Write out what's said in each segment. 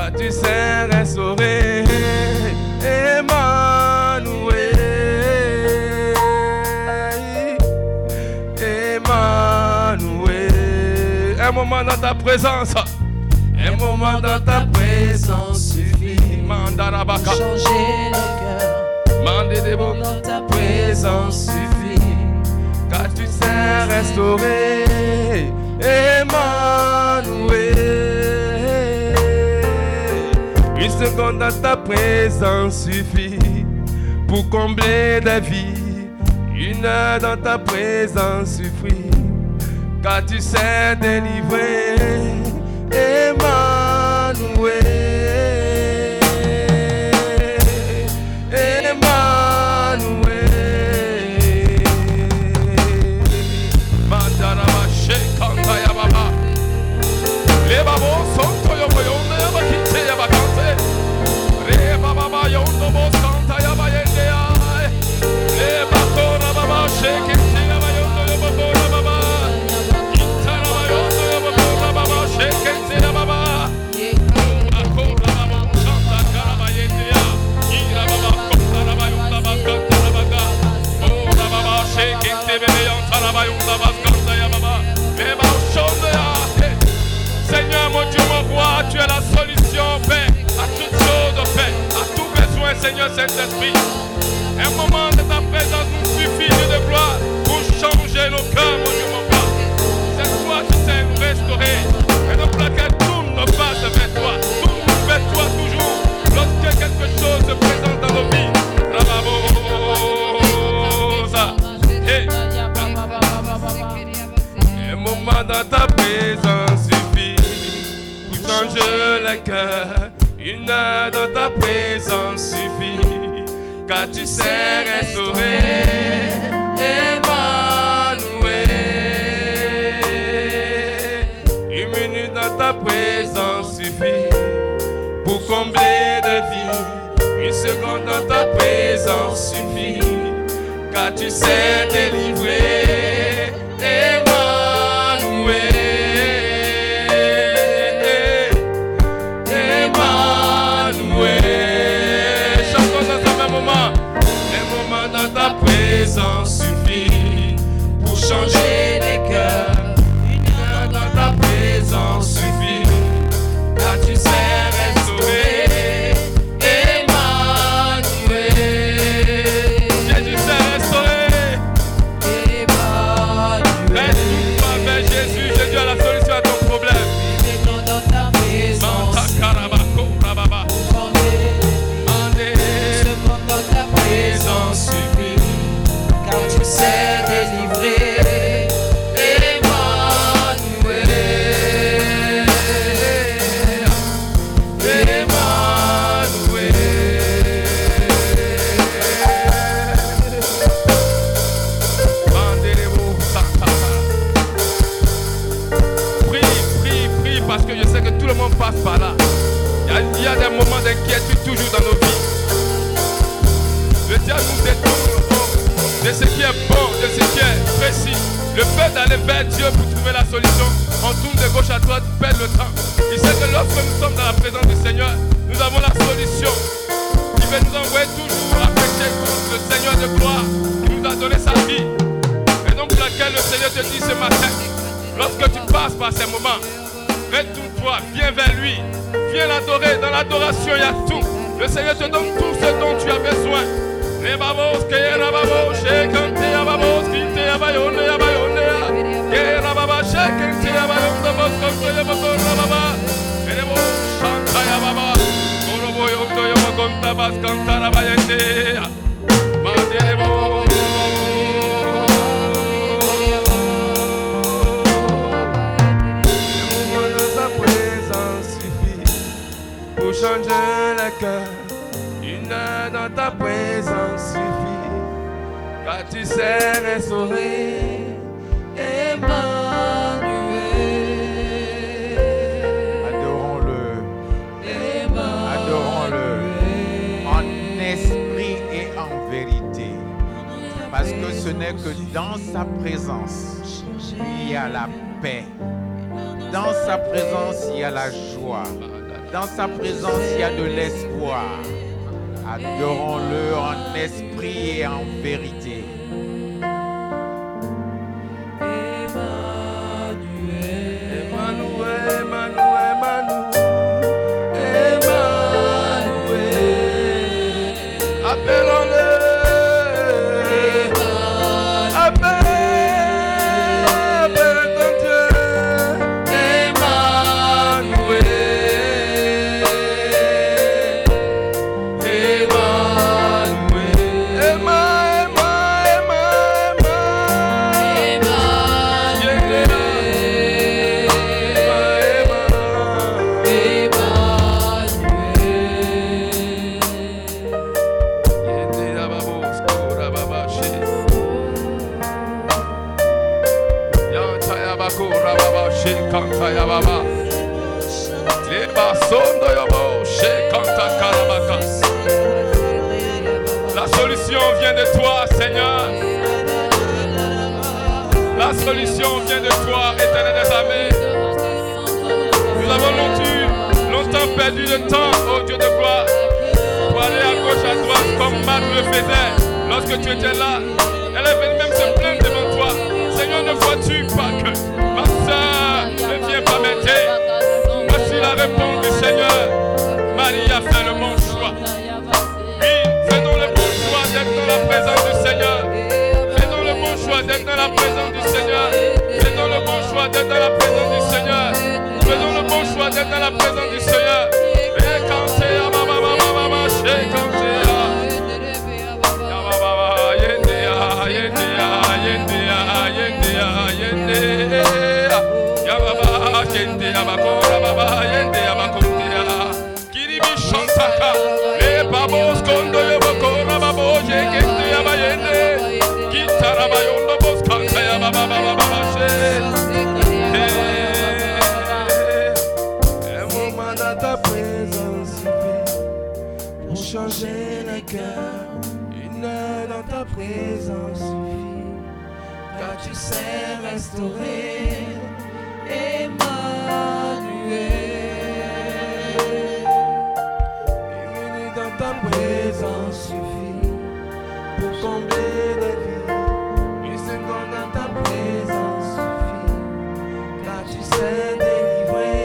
car tu sais restaurer. Emmanuel, Emmanuel. Un moment dans ta présence, un moment dans ta présence suffit. Mandarabaka, Changer le cœur. mandez des mots Dans ta présence suffit. car tu sais restaurer. Emmanuel, une seconde dans ta présence suffit pour combler des vies. Une heure dans ta présence suffit car tu sais délivrer. Emmanuel, Emmanuel. Mandaraba shekanta ya baba. Le babo sonto yo boyonde ya bakite ya bakante. Re baba yondo boskanta ya bayende ya. Le bakora baba shekinte ya bayondo ya bakora baba. Intara bayondo ya bakora baba shekinte ya baba. Bakora baba shanta kara bayende ya. Ira baba kota bayonda bakanta ya baka. Ora baba shekinte bebe yantara bayonda baskanta ya baba. Le babo shonde ya. Seigneur mon Dieu, mon roi, tu es la solution, Père, à toutes choses, Père, à tout besoin, Seigneur Saint-Esprit. Un moment de ta présence nous suffit de gloire pour changer nos cœurs, mon Dieu, mon roi. C'est toi qui sais nous restaurer. Et donc laquelle tourne nos passes vers toi, tourne vers toi toujours, lorsque quelque chose se présente dans nos vies. Un moment dans ta présence suffit pour changer le cœur. Une heure dans ta présence suffit, car tu sais restaurer. Emmanuel, une minute dans ta présence suffit pour combler de vie. Une seconde dans ta présence suffit, car tu sais délivrer. Emmanuel, Emmanuel. Chantons dans ce même moment. Un moment dans ta présence suffit pour changer les cœurs. Une heure dans ta présence suffit, car tu sais restaurer. Emmanuel, Jésus sait restaurer. Reste-toi vers Jésus. Jésus a la solution à ton problème. Dans ta présence. Manta karabako rababa. Dans ta présence suffit, car tu sais délivrer. Emmanuel, Emmanuel. Mandelebo Santana. Prie, parce que je sais que tout le monde passe par là. Il y a des moments d'inquiétude toujours dans nos vies. Le diable nous détourne de ce qui est bon, de ce qui est précis. Le fait d'aller vers Dieu pour trouver la solution, on tourne de gauche à droite, perd le temps. Il sait que lorsque nous sommes dans la présence du Seigneur, nous avons la solution. Il veut nous envoyer toujours à prêcher contre le Seigneur de gloire qui nous a donné sa vie. Et donc laquelle le Seigneur te dit ce matin, lorsque tu passes par ces moments, retourne-toi, viens vers lui, viens l'adorer. Dans l'adoration, il y a tout. Le Seigneur te donne tout ce dont tu as besoin. Les babos, que la babos, shekante ya babos, kinte ya bayone ya bayone ya. Que la baba, shekante ya bayone ya babos, ya babos, ya baba. Les babos, chanta ya baba. Korobo yondo ya magonta bas kanta la bayende ya. Mande les babos. Pour changer le cœur, une heure dans ta présence suffit, car tu sais restaurer. Emmanuel, Adorons-le. Adorons-le en esprit et en vérité. Parce que ce n'est que dans sa présence il y a la paix. Dans sa présence il y a la joie. Dans sa présence, il y a de l'espoir. Adorons-le en esprit et en vérité. La solution vient de toi, Seigneur. La solution vient de toi, Éternel des armées. Nous avons longtemps perdu de temps, oh Dieu de gloire, pour aller à gauche, à droite, comme Marthe le faisait lorsque tu étais là. Elle est venue même se plaindre devant toi. Seigneur, ne vois-tu pas que ma soeur ne vient pas m'aider? Voici la réponse du Seigneur. Marie a fait le bon choix. Oui, faisons le bon choix d'être dans la présence du Seigneur. Faisons le bon choix d'être dans la présence du Seigneur. Faisons le bon choix d'être dans la présence du Seigneur. Faisons le bon choix d'être dans la présence du Seigneur. Et quand c'est à ma maman, chez quand c'est à changer les cœurs, une heure dans ta présence suffit, car tu sais restaurer Emmanuel. Une minute dans ta présence suffit pour combler les vies, une seconde dans ta présence suffit, car tu sais délivrer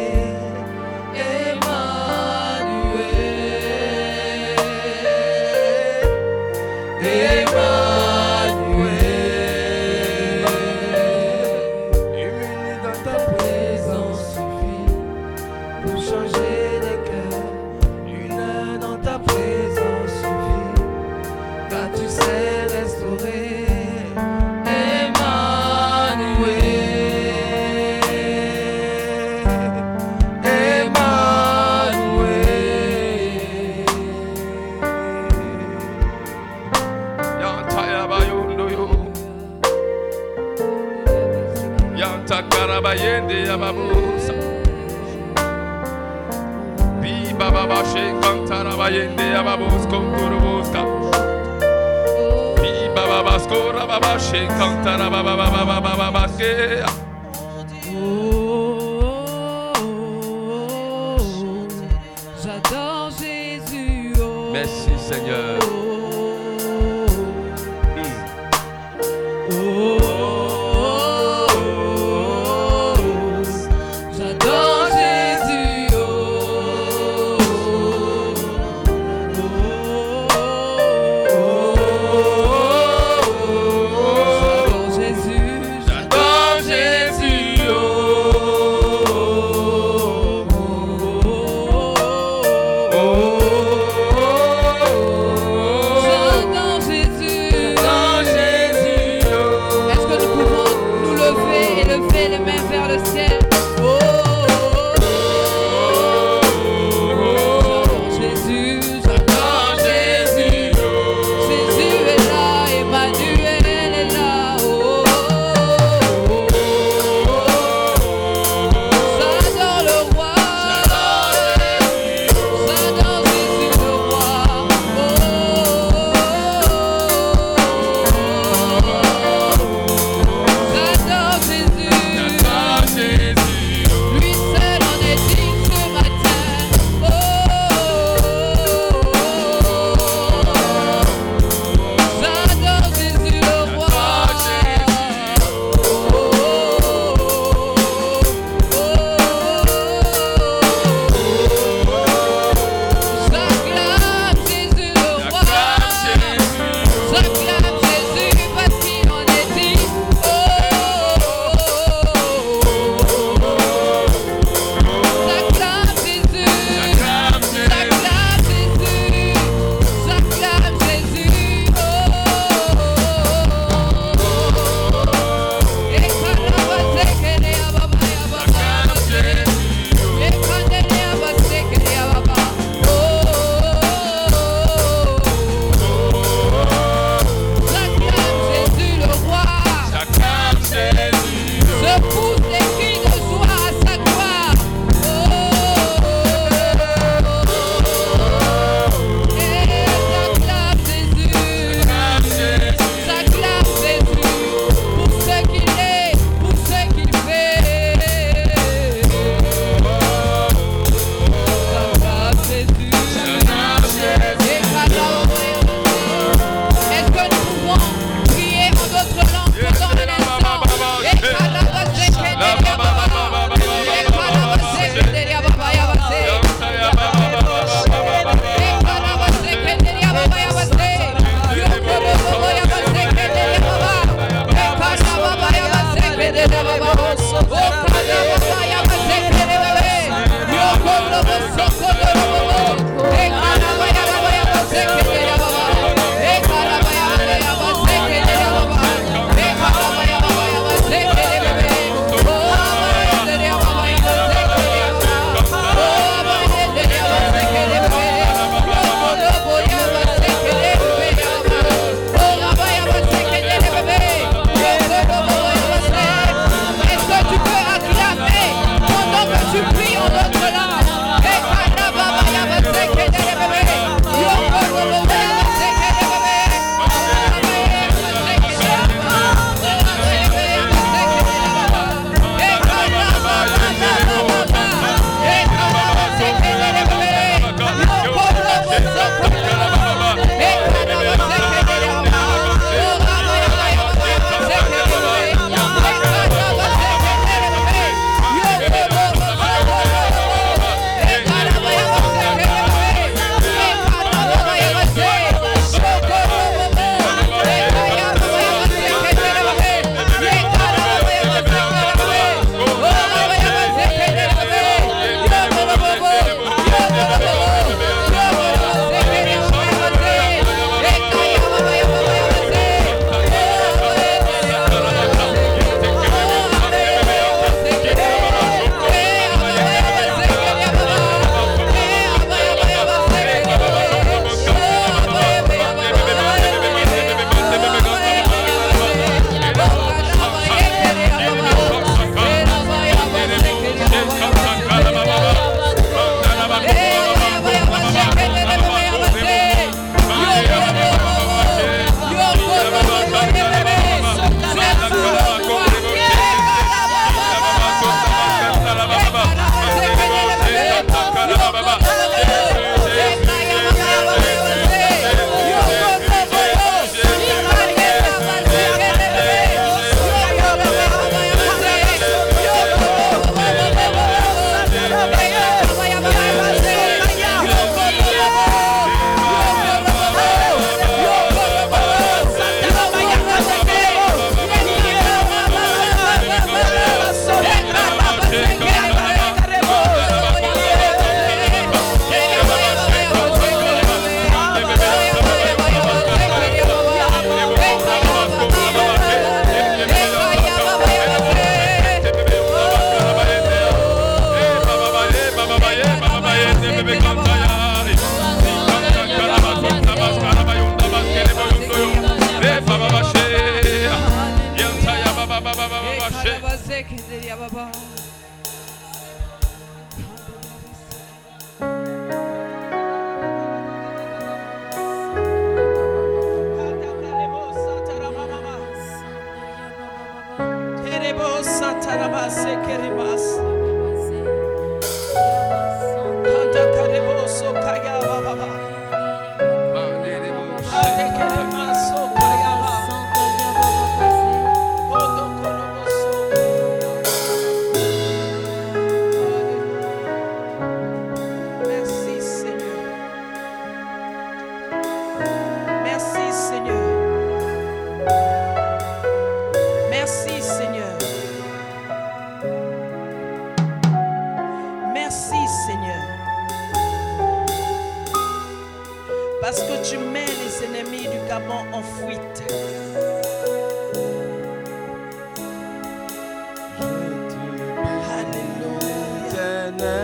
Yende Yababusa Bi Baba Bashe Kantara Bayende Yababus Konturubuska Bi Baba Baskora Baba She Kantara Baba Baba Baba Baske. J'adore Jésus. Merci Seigneur. J'adore Parce que tu mets les ennemis du Gabon en fuite. Alléluia.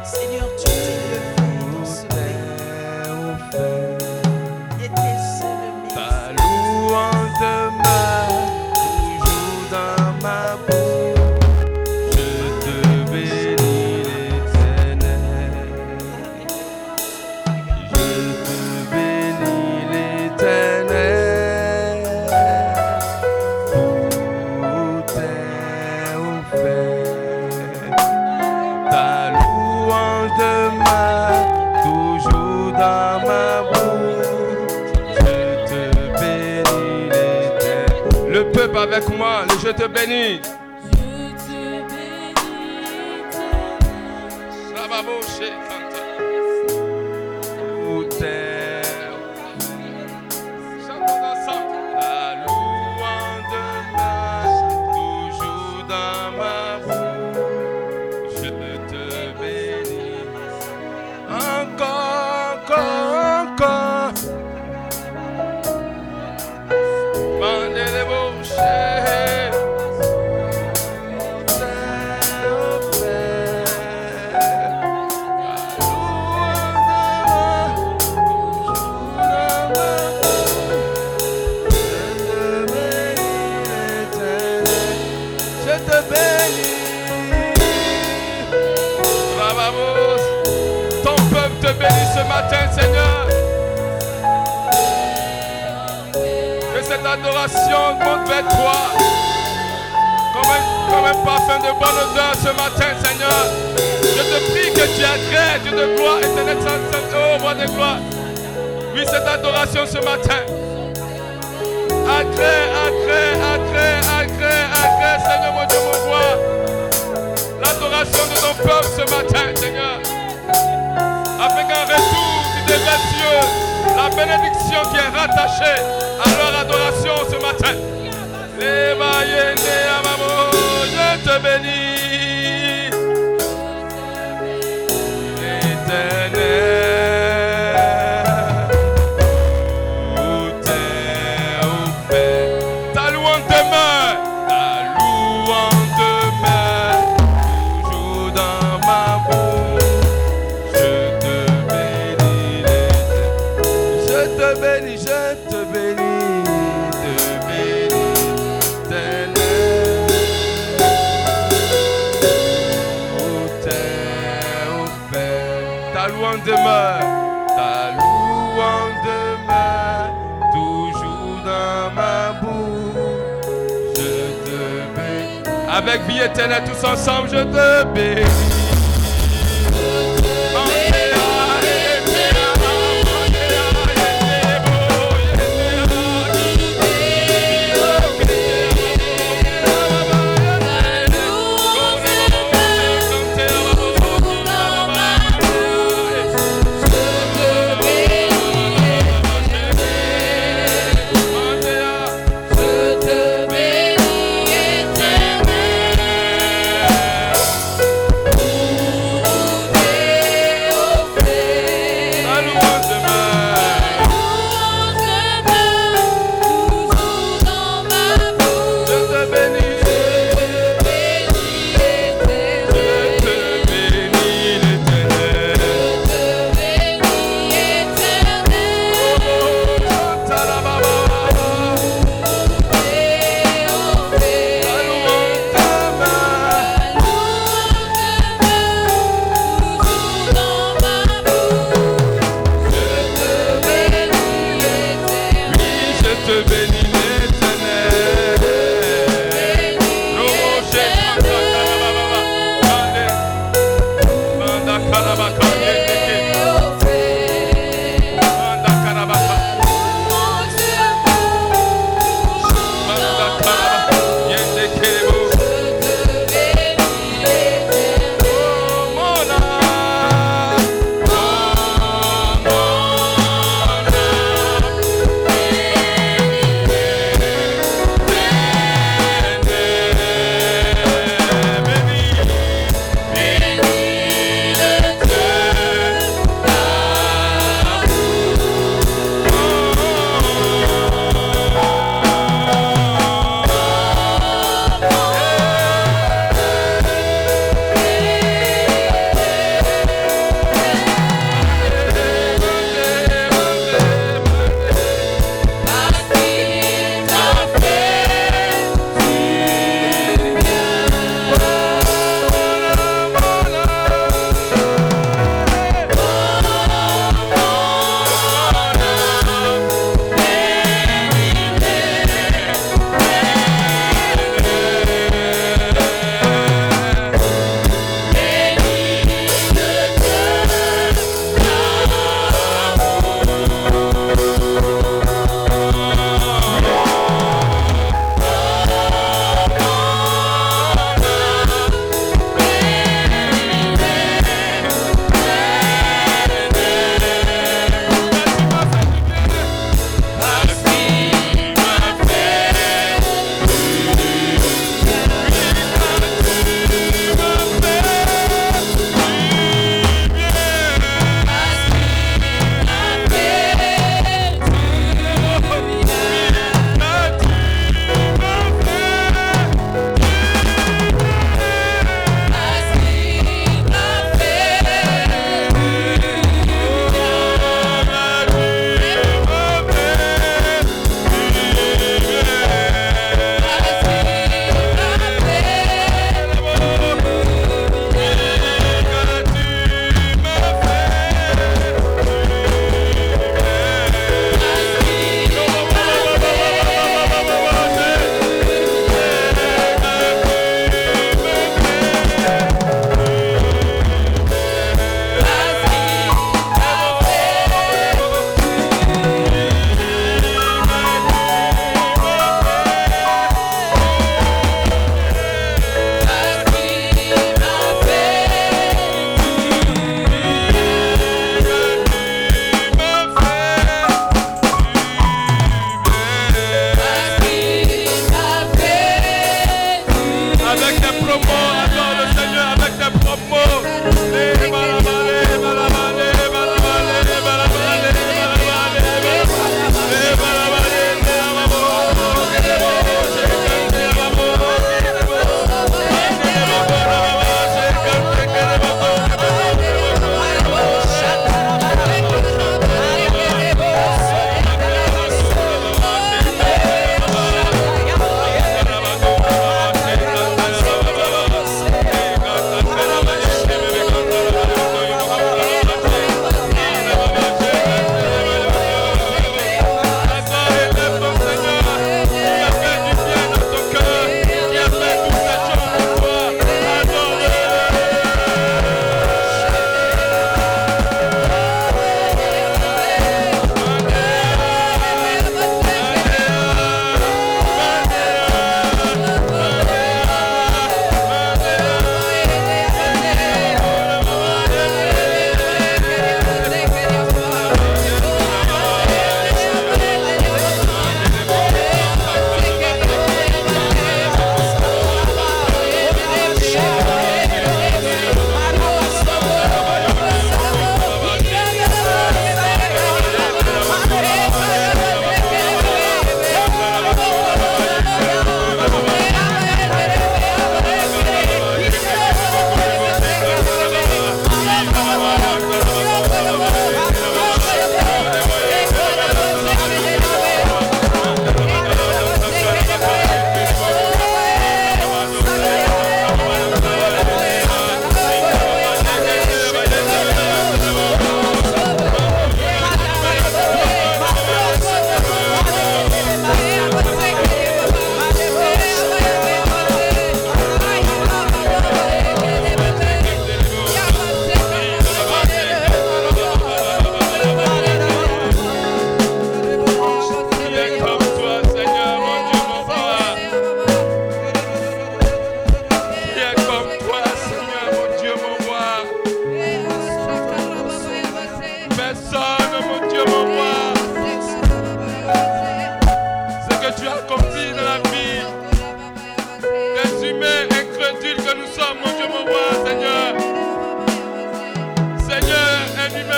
Seigneur, tu t'es levé dans ce pays. Et tes ennemis. Ta louange demeure toujours dans ma bouche. Je te bénis l'Éternel. Je te bénis l'Éternel. Pour tes offertes. Ta louange demeure toujours dans ma bouche. Je te bénis l'Éternel. Le peuple avec moi, je te bénis. Rababoshe, Kanta. Pour tes- Chantons ensemble. La louange demeure toujours dans ma bouche. Je te bénis. Encore. Mandez les bouchers. Je te bénis. Bravo. Ton peuple te bénit ce matin, Seigneur. Que cette adoration monte vers toi comme un parfum de bonne odeur ce matin, Seigneur. Je te prie que tu agrées, Dieu de gloire, éternel, oh roi de gloire. Oui, cette adoration ce matin. Agrée, Seigneur mon Dieu, mon roi. L'adoration de ton peuple ce matin, Seigneur. Avec un retour des cieux, la bénédiction qui est rattachée à leur adoration ce matin. Je te bénis, l'Éternel. Où t'es offert. Ta louange demeure, toujours dans ma bouche. Je te bénis, l'Éternel. Je te bénis, ta louange demeure toujours dans ma bouche. Je te bénis. Avec vie éternelle, tous ensemble, je te bénis. Bénis le Dieu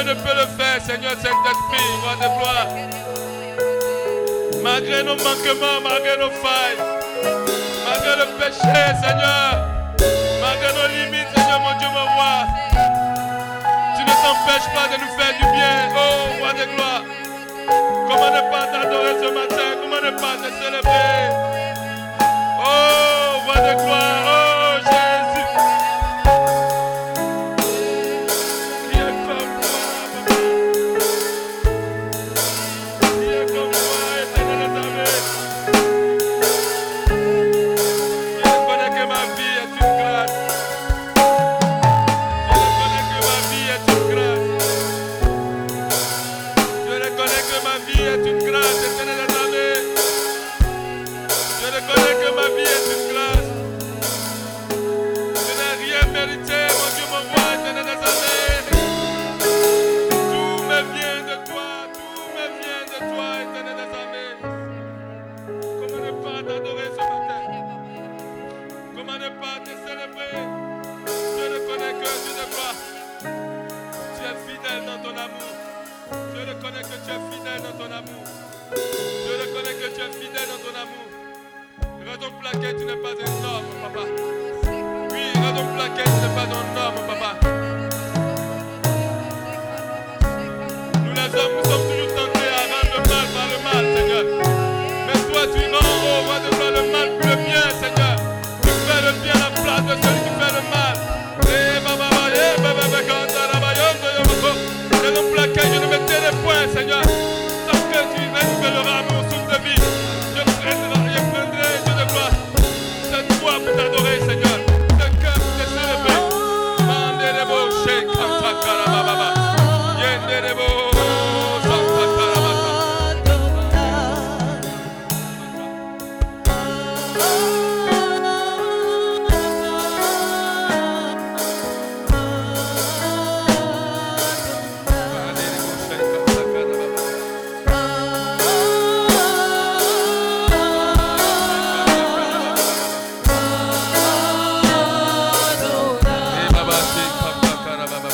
humain ne peut le faire, Seigneur Saint-Esprit, roi de gloire. Malgré nos manquements, malgré nos failles, malgré le péché, Seigneur, malgré nos limites, Seigneur, mon Dieu, mon roi, tu ne t'empêches pas de nous faire du bien, oh roi de gloire. Comment ne pas t'adorer ce matin, comment ne pas te célébrer, oh roi de gloire, oh Jésus. Qui est comme toi, qui est comme toi, éternel des armées. Je reconnais que ma vie est une grâce. Je reconnais que ma vie est une grâce. Je reconnais que ma vie est une grâce, éternel des armées. Je reconnais que ma vie est une grâce. Je n'ai rien mérité, mon Dieu, mon roi, éternel des armées. Tout me vient de toi, tout me vient de toi, éternel des armées. Comment ne pas t'adorer ce matin? Comment ne pas te célébrer? Je reconnais que Dieu de gloire, tu es fidèle dans ton amour. Je reconnais que tu es fidèle dans ton amour. Je reconnais que tu es fidèle dans ton amour. Raison pour laquelle tu n'es pas un homme, papa. Oui, raison pour laquelle tu n'es pas un homme, papa. Nous les hommes, nous sommes toujours tentés à rendre le mal par le mal, Seigneur. Mais toi, tu rends, oh roi de gloire, le mal pour le bien, Seigneur. Tu fais le bien à la place de celui qui fait le mal. Raison pour laquelle je ne me tairai point, Seigneur. Tant que tu révéleras mon souffle de vie, je prendrai, Dieu de gloire, cette foi pour t'adorer, Seigneur. Ce cœur pour te célébrer. Mandelebo, Shekanta Karababa. Yendelebo, Santa Karabata. Mandelebo, Shekanta Karababa. Baba, Shekanta Karababa.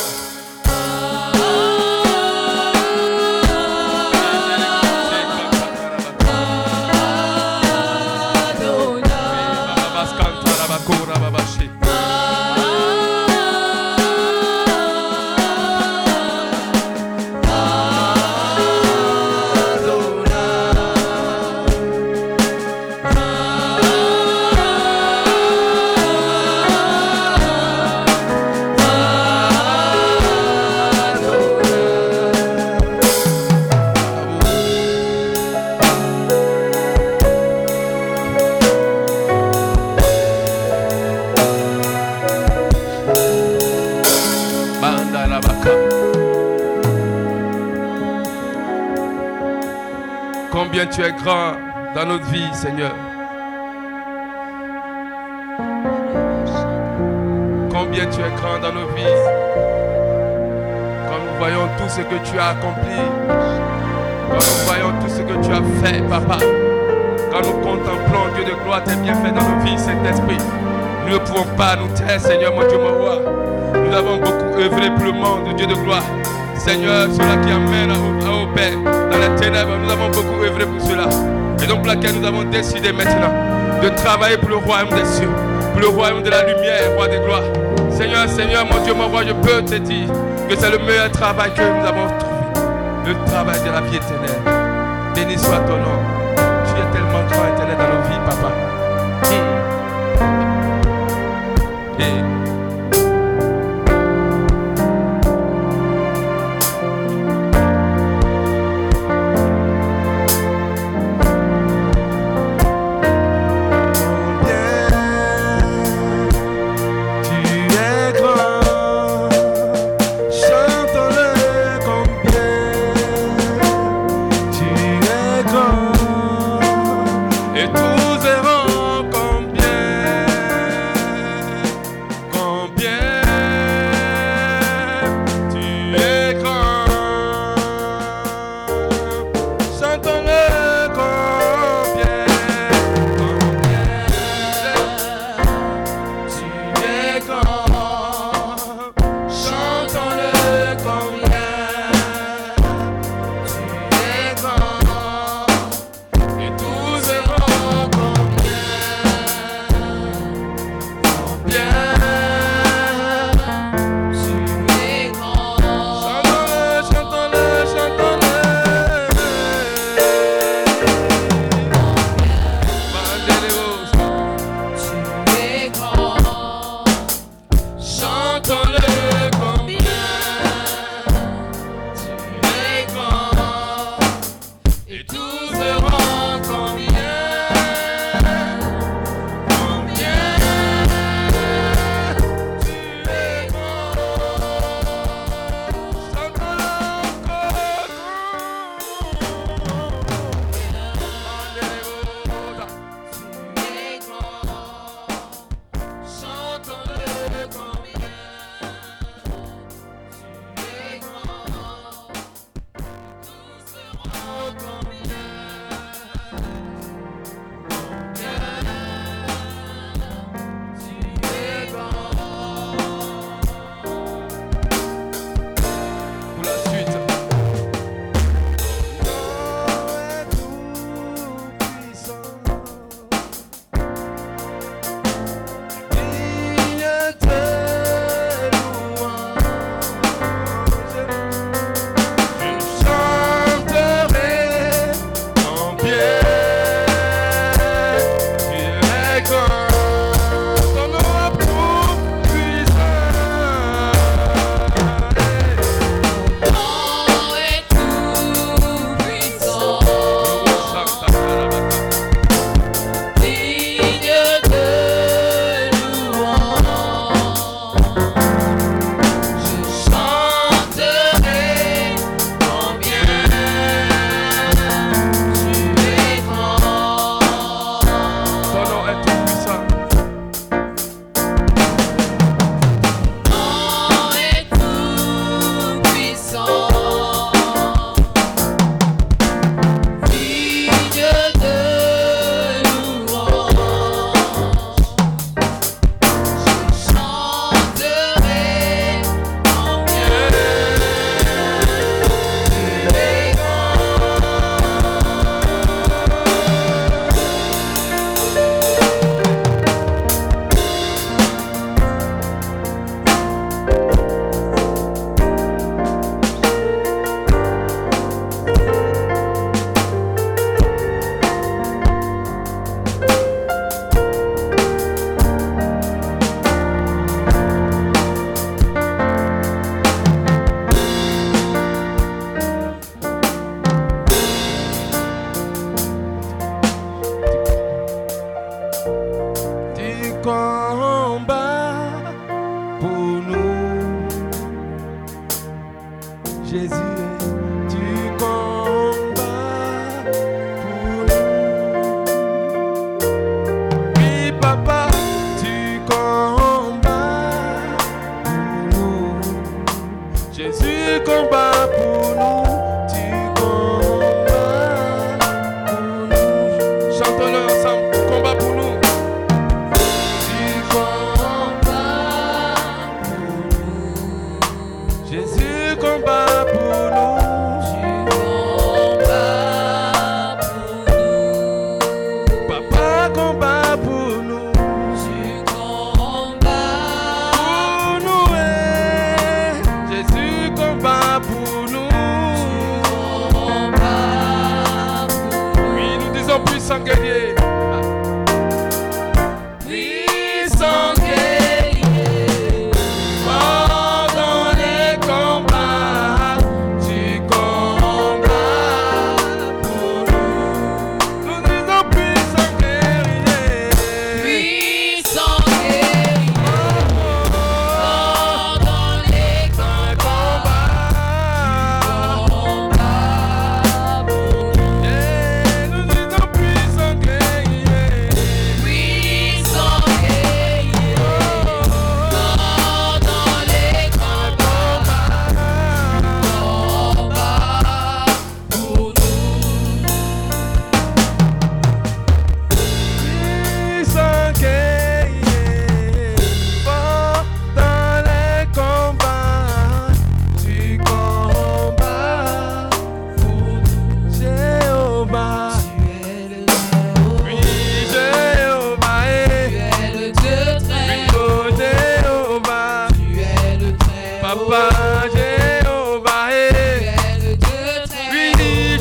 Combien tu es grand dans notre vie, Seigneur. Combien tu es grand dans nos vies. Quand nous voyons tout ce que tu as accompli. Quand nous voyons tout ce que tu as fait, Papa. Quand nous contemplons, Dieu de gloire, tes bienfaits dans nos vies, Saint-Esprit. Nous ne pouvons pas nous taire, Seigneur, mon Dieu, mon roi. Nous avons beaucoup œuvré pour le monde, Dieu de gloire. Seigneur, cela qui amène au Père dans les ténèbres, nous avons beaucoup œuvré pour cela. Et donc pour laquelle nous avons décidé maintenant de travailler pour le royaume des cieux, pour le royaume de la lumière, roi des gloires. Seigneur, Seigneur, mon Dieu, mon roi, je peux te dire que c'est le meilleur travail que nous avons trouvé. Le travail de la vie éternelle. Béni soit ton nom. Tu es tellement grand, éternel dans nos vies, Papa. Et Jésus, tu combats pour nous. Oui, papa, tu combats pour nous. Jésus combat pour nous. Tu combats pour nous. Chantons-le ensemble. Combat pour nous. Tu combats pour nous. Jésus combat pour nous. Tu combats pour nous. Papa combat pour nous. Tu combats pour nous. Jésus combat pour nous. Tu combats pour nous. Oui, nous disons puissant guerrier. Puissant guerrier, fort dans les combats, tu combats pour nous. Nous disons puissant guerrier, puissant guerrier, fort dans les combats, tu combats pour nous. Nous disons puissant guerrier, puissant guerrier, fort dans les combats, pour nous. Puissant guerrier, fort dans les combats, tu combats pour nous. Jéhovah, tu es le Très-Haut. Oui, Jéhovah, tu es le Dieu Très-Haut. Oh, Jéhovah, tu es le Très-Haut. Papa, Jéhovah, tu es le Dieu Très-Haut. Oui,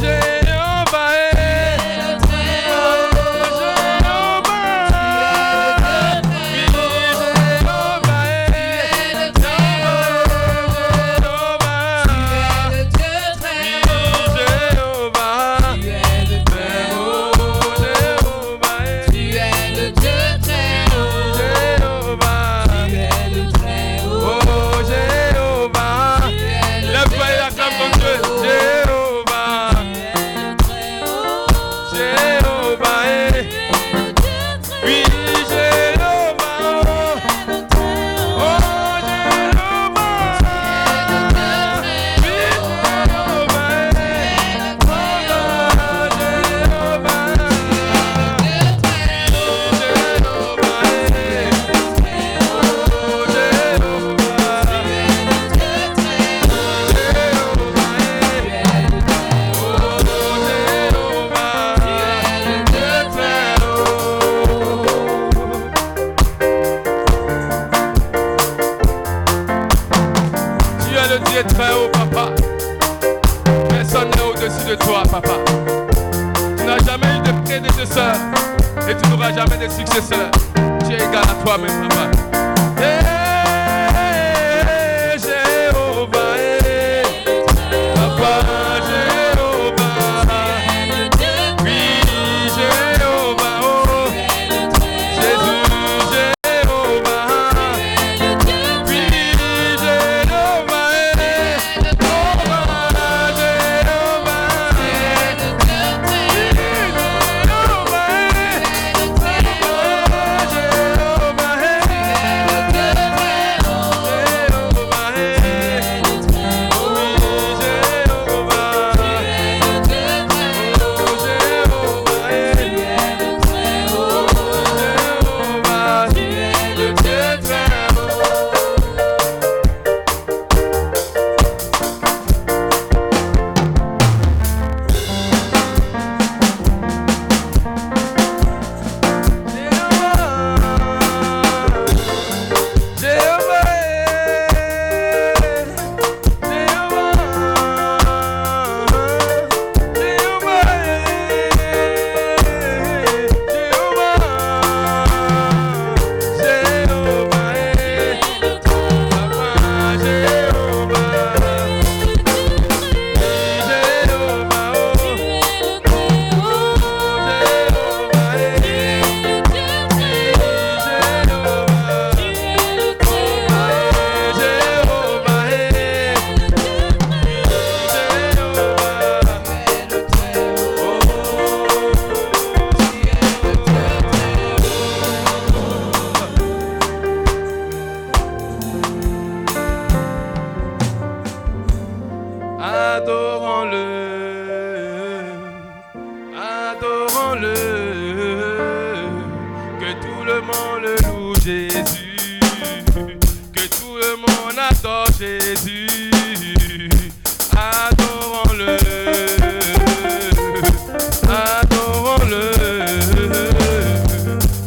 Jéhovah, tu es le Très-Haut. Jéhovah, tu es le Très-Haut. Oui, Jéhovah, tu es le Très-Haut. Jéhovah, tu es le Dieu Très-Haut. Jéhovah, tu es le Très-Haut. Jéhovah, tu es le Dieu Très-Haut. Jéhovah, tu es le Très-Haut. Oh, Jéhovah, lève-toi et acclame ton Dieu. Jéhovah, Jéhovah, oui, Jéhovah, oh, Jéhovah, oui, Tu es le Dieu Très-Haut, papa. Personne n'est au-dessus de toi, papa. Tu n'as jamais eu de prédécesseur et tu n'auras jamais de successeur. Tu es égal à toi-même, papa. Jéhovah, papa, Jéhovah, oui, Jéhovah, oh, Jésus, Jéhovah, oui, Jéhovah, Jéhovah, Adorons-le, adorons-le, que tout le monde le loue Jésus, que tout le monde adore Jésus, adorons-le, adorons-le,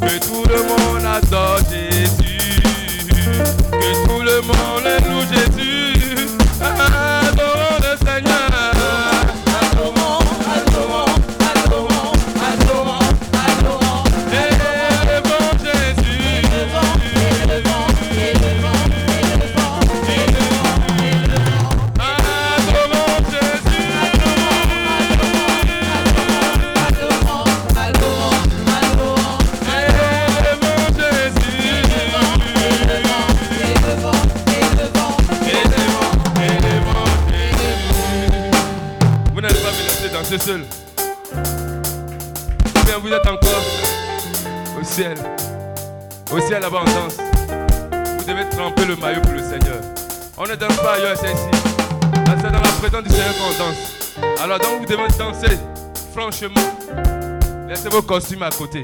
que tout le monde adore Jésus, que tout le monde le loue Jésus. Adorons le Seigneur. Adorons, adorons, adorons, adorons, adorons. Élevons Jésus. Élevons, élevons, élevons, élevons, élevons, élevons. Adorons Jésus. Adorons, adorons, adorons. Élevons Jésus. Élevons, élevons, élevons, élevons. Vous n'allez pas me laisser danser seul. Ou bien vous êtes encore au ciel. Au ciel là-bas on danse. Vous devez tremper le maillot pour le Seigneur. On ne danse pas ailleurs, c'est ici. C'est dans la présence du Seigneur qu'on danse. Alors donc vous devez danser franchement. Laissez vos costumes à côté.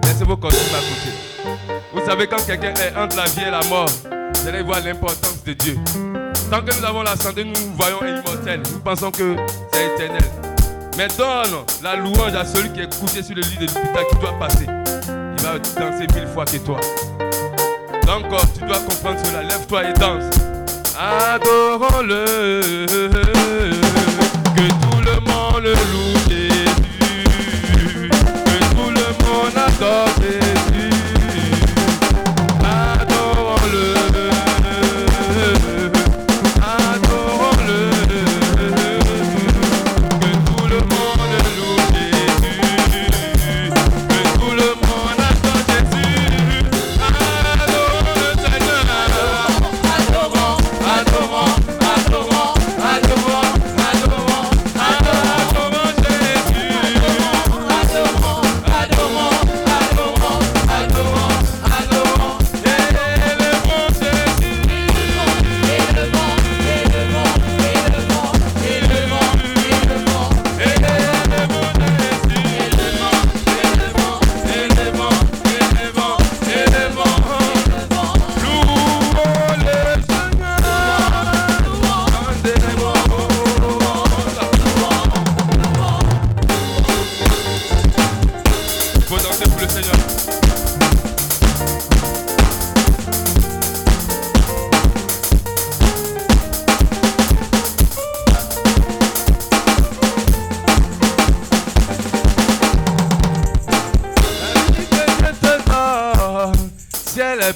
Laissez vos costumes à côté. Vous savez quand quelqu'un est entre la vie et la mort, vous allez voir l'importance de Dieu. Tant que nous avons la santé, nous nous voyons immortels. Nous pensons que c'est éternel. Mais donne la louange à celui qui est couché sur le lit de l'hôpital qui doit passer. Il va danser 1000 fois que toi. Donc tu dois comprendre cela. Lève-toi et danse. Adorons-le. Que tout le monde le loue Jésus. Que tout le monde adore Jésus. Adorons-le.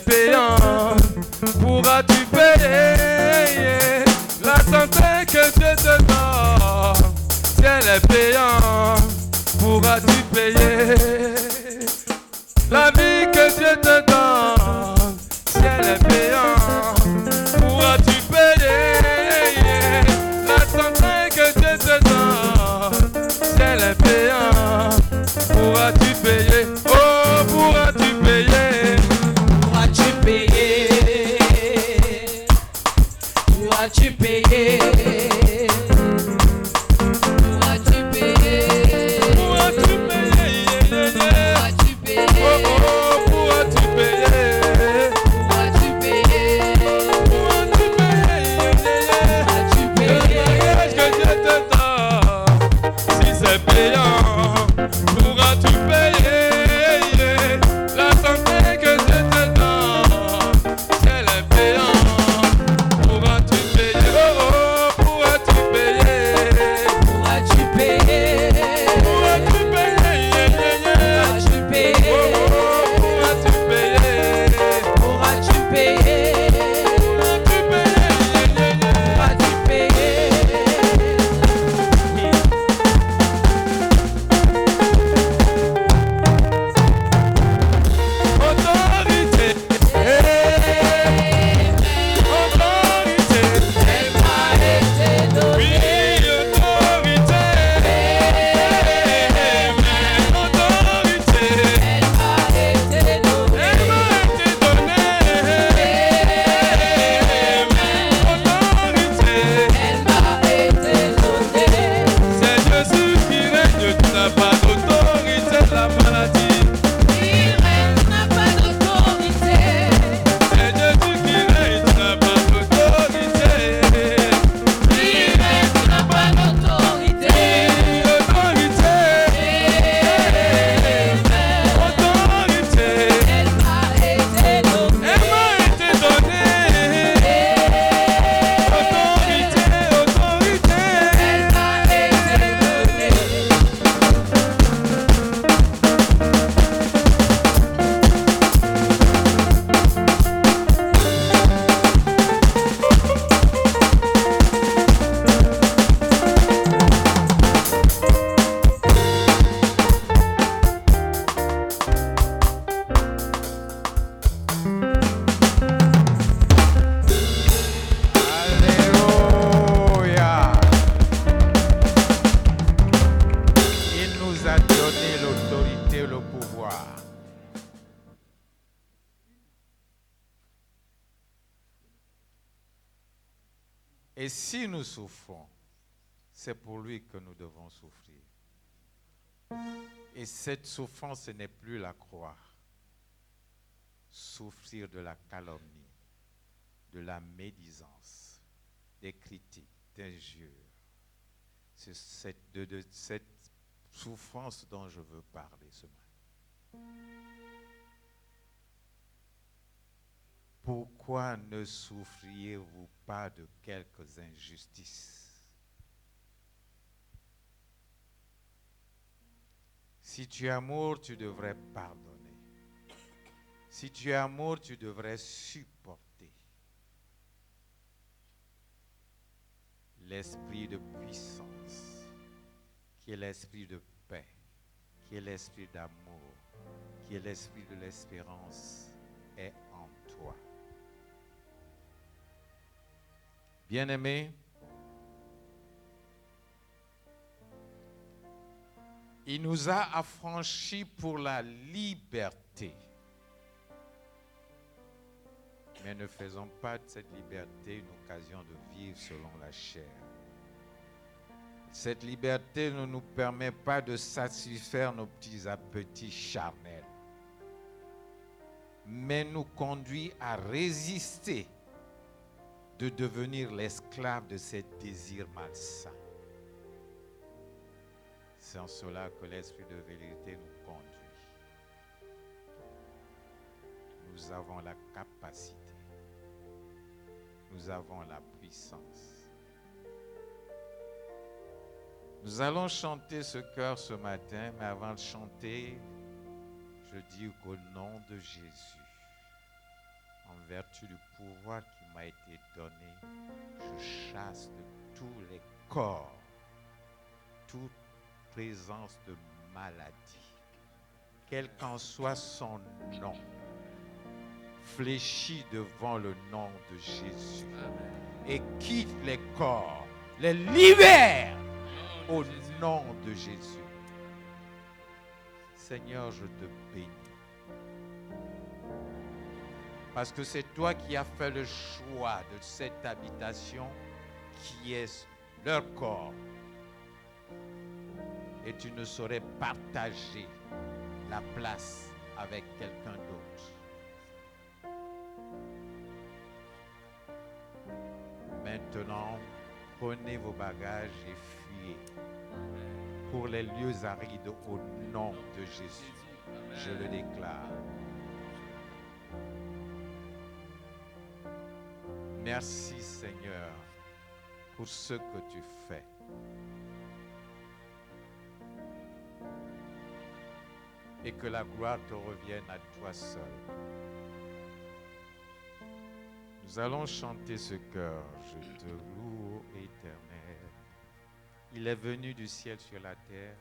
Payant, pourras-tu payer la santé que Dieu te donne? Si elle est payante, pourras-tu payer la vie que Dieu te donne? Si elle est payante, pourras-tu payer la santé que Dieu te donne? Si elle est payante, pourras-tu payer? Oh, pourras-tu payer? Pourras-tu payer? Pourras-tu payer? Pourras-tu payer? Pourras-tu payer? Oh, oh, pourras-tu payer? Pourras-tu payer? Pourras-tu payer? Pourras-tu payer? Le mariage que Dieu te donne, si c'est payant, pourras-tu payer? La santé que Dieu te donne, si elle est payante, pourras-tu payer? Oh, oh, pourras-tu Et si nous souffrons, c'est pour lui que nous devons souffrir. Et cette souffrance, ce n'est plus la croix. Souffrir de la calomnie, de la médisance, des critiques, d'injures. C'est de cette souffrance dont je veux parler ce matin. Pourquoi ne souffriez-vous pas de quelques injustices? Si tu es amour, tu devrais pardonner. Si tu es amour, tu devrais supporter. L'esprit de puissance, qui est l'esprit de paix, qui est l'esprit d'amour, qui est l'esprit de l'espérance, est en toi. Bien-aimés, il nous a affranchis pour la liberté. Mais ne faisons pas de cette liberté une occasion de vivre selon la chair. Cette liberté ne nous permet pas de satisfaire nos petits appétits charnels, mais nous conduit à résister de devenir l'esclave de ces désirs malsains. C'est en cela que l'esprit de vérité nous conduit. Nous avons la capacité. Nous avons la puissance. Nous allons chanter ce chœur ce matin, mais avant de chanter, je dis qu'au nom de Jésus, en vertu du pouvoir qui m'a été donné, je chasse de tous les corps toute présence de maladie, quel qu'en soit son nom, fléchit devant le nom de Jésus. Amen. Et quitte les corps, les libère au nom de Jésus. Seigneur, je te bénis. Parce que c'est toi qui as fait le choix de cette habitation qui est leur corps. Et tu ne saurais partager la place avec quelqu'un d'autre. Maintenant, prenez vos bagages et fuyez pour les lieux arides au nom de Jésus. Je le déclare. Merci Seigneur pour ce que tu fais. Et que la gloire te revienne à toi seul. Nous allons chanter ce chœur. Je te loue, ô Éternel. Il est venu du ciel sur la terre.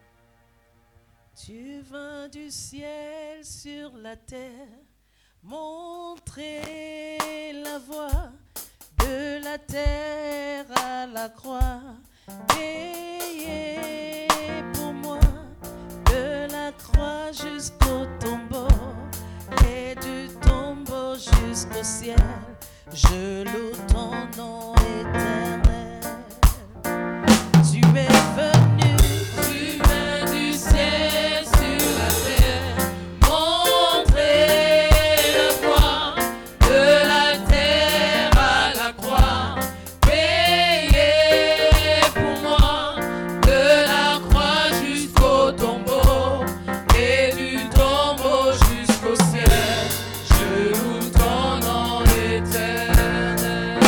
Tu vins du ciel sur la terre, montrer la voie de la terre à la croix, payer pour moi. De la croix jusqu'au tombeau et du tombeau jusqu'au ciel, je loue ton nom éternel. Tu es venu, tu viens du ciel sur la terre, montrer la voie de la terre à la croix, payer pour moi. De la croix jusqu'au tombeau et du tombeau jusqu'au ciel, je loue ton nom éternel.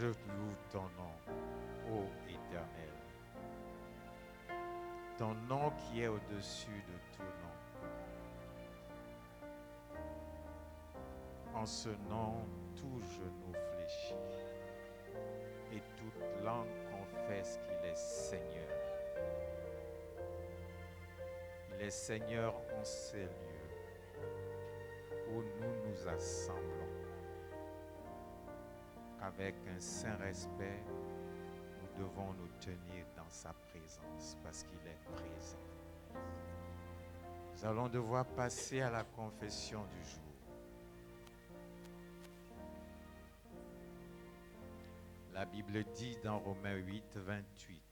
Je loue ton nom, ô Éternel. Ton nom qui est au-dessus de tout nom. En ce nom, tout genou fléchit et toute langue confesse qu'il est Seigneur. Il est Seigneur en ces lieux où nous nous assemblons. Avec un saint respect, nous devons nous tenir dans sa présence parce qu'il est présent. Nous allons devoir passer à la confession du jour. La Bible dit dans Romains 8, 28.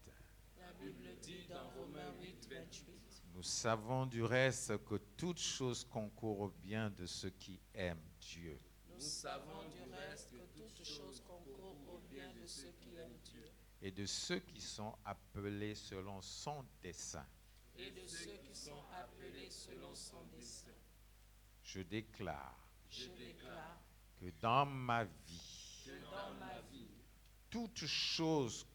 La Bible dit dans Romains 8, 28. Nous savons du reste que toute chose concourt au bien de ceux qui aiment Dieu. Nous savons du reste que toutes choses concourent au bien de ceux qui aiment Dieu. Et de ceux qui sont appelés selon son dessein. Et de ceux qui sont appelés selon son dessein. Je déclare Je déclare que dans ma vie, que dans ma vie, toute chose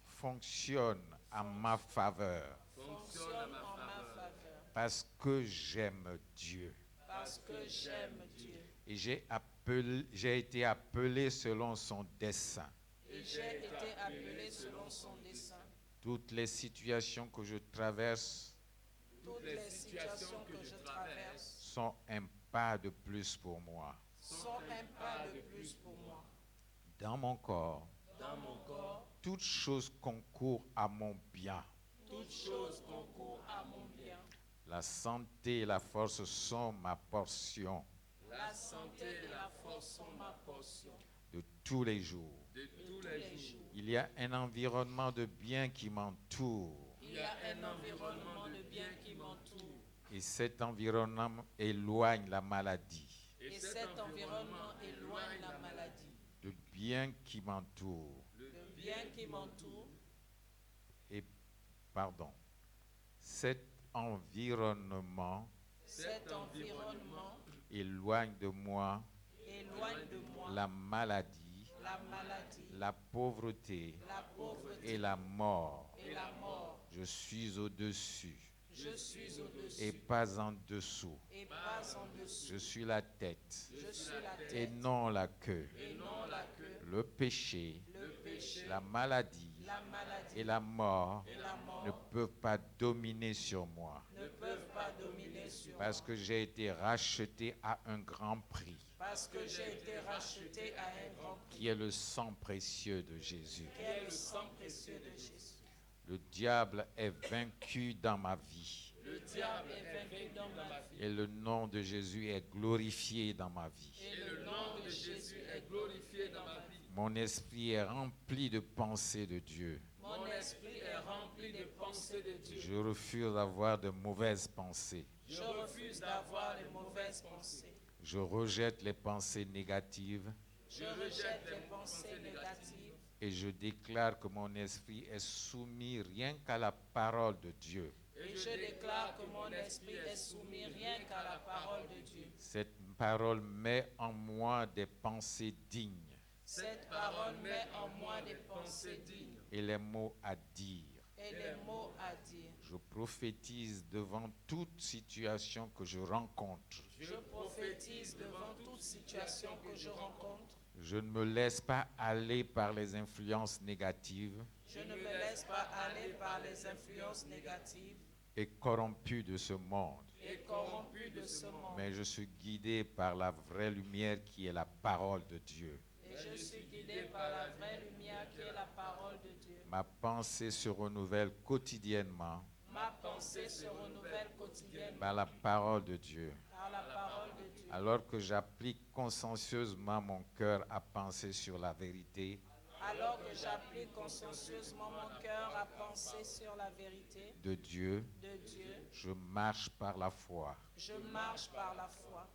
fonctionne à ma faveur fonctionne en ma faveur. parce que j'aime Dieu. Parce que j'aime Dieu. Et j'ai été appelé selon son dessein. Et j'ai été appelé selon son dessein. Toutes les situations que je traverse Toutes les situations que je traverse sont un pas de plus pour moi. sont un pas de plus pour moi. Dans mon corps, Dans mon corps, toute chose concourt à mon bien. toutes choses concourent à mon bien. La santé et la force sont ma portion La santé et la force sont ma portion de tous les jours. de tous les jours. Il y a un environnement de bien qui m'entoure. Il y a un environnement de bien qui m'entoure. Et cet environnement éloigne la maladie. Et cet environnement éloigne la maladie. Le bien qui m'entoure. Le bien qui m'entoure, Cet environnement cet environnement éloigne de moi éloigne de moi la maladie, la maladie, la pauvreté la pauvreté et la mort. et la mort. Je suis au-dessus Je suis et au-dessus pas en dessous. et pas en dessous. Je suis la tête Je suis la et tête non la queue. et non la queue. Le péché, Le péché, la maladie la maladie et la mort et la mort ne peuvent pas dominer sur moi ne peuvent pas dominer sur parce moi. que j'ai été racheté à un grand prix Parce que j'ai été racheté à un grand prix, qui est le sang précieux de Jésus. qui est le sang précieux de Jésus. Le diable est vaincu dans ma vie Le diable est vaincu dans ma vie. et le nom de Jésus est glorifié dans ma vie. Et le nom de Jésus est glorifié dans ma vie. Mon esprit est rempli de pensées de Dieu. Mon esprit est rempli des pensées de Dieu. Je refuse d'avoir de mauvaises pensées. Je refuse d'avoir les mauvaises pensées. Je rejette les pensées négatives Je rejette les pensées négatives. et je déclare que mon esprit est soumis rien qu'à la parole de Dieu. Et je déclare que mon esprit est soumis rien qu'à la parole de Dieu. Cette parole met en moi des pensées dignes Cette parole met en moi des pensées dignes et les mots à dire. et les mots à dire. Je prophétise devant toute situation que je rencontre. Je prophétise devant toute situation que je rencontre. Je ne me laisse pas aller par les influences négatives Je ne me laisse pas aller par les influences négatives et corrompues de ce monde, et corrompues de ce monde. mais je suis guidé par la vraie lumière qui est la parole de Dieu. Et je suis guidé par la vraie lumière qui est la parole de Dieu. Ma pensée se renouvelle quotidiennement Ma pensée se renouvelle quotidiennement par la parole de Dieu. par la parole de Dieu. Alors que j'applique consciencieusement mon cœur à penser sur la vérité, Alors que j'applique consciencieusement mon cœur à penser sur la vérité de Dieu, de Dieu, je marche par la foi je marche par la foi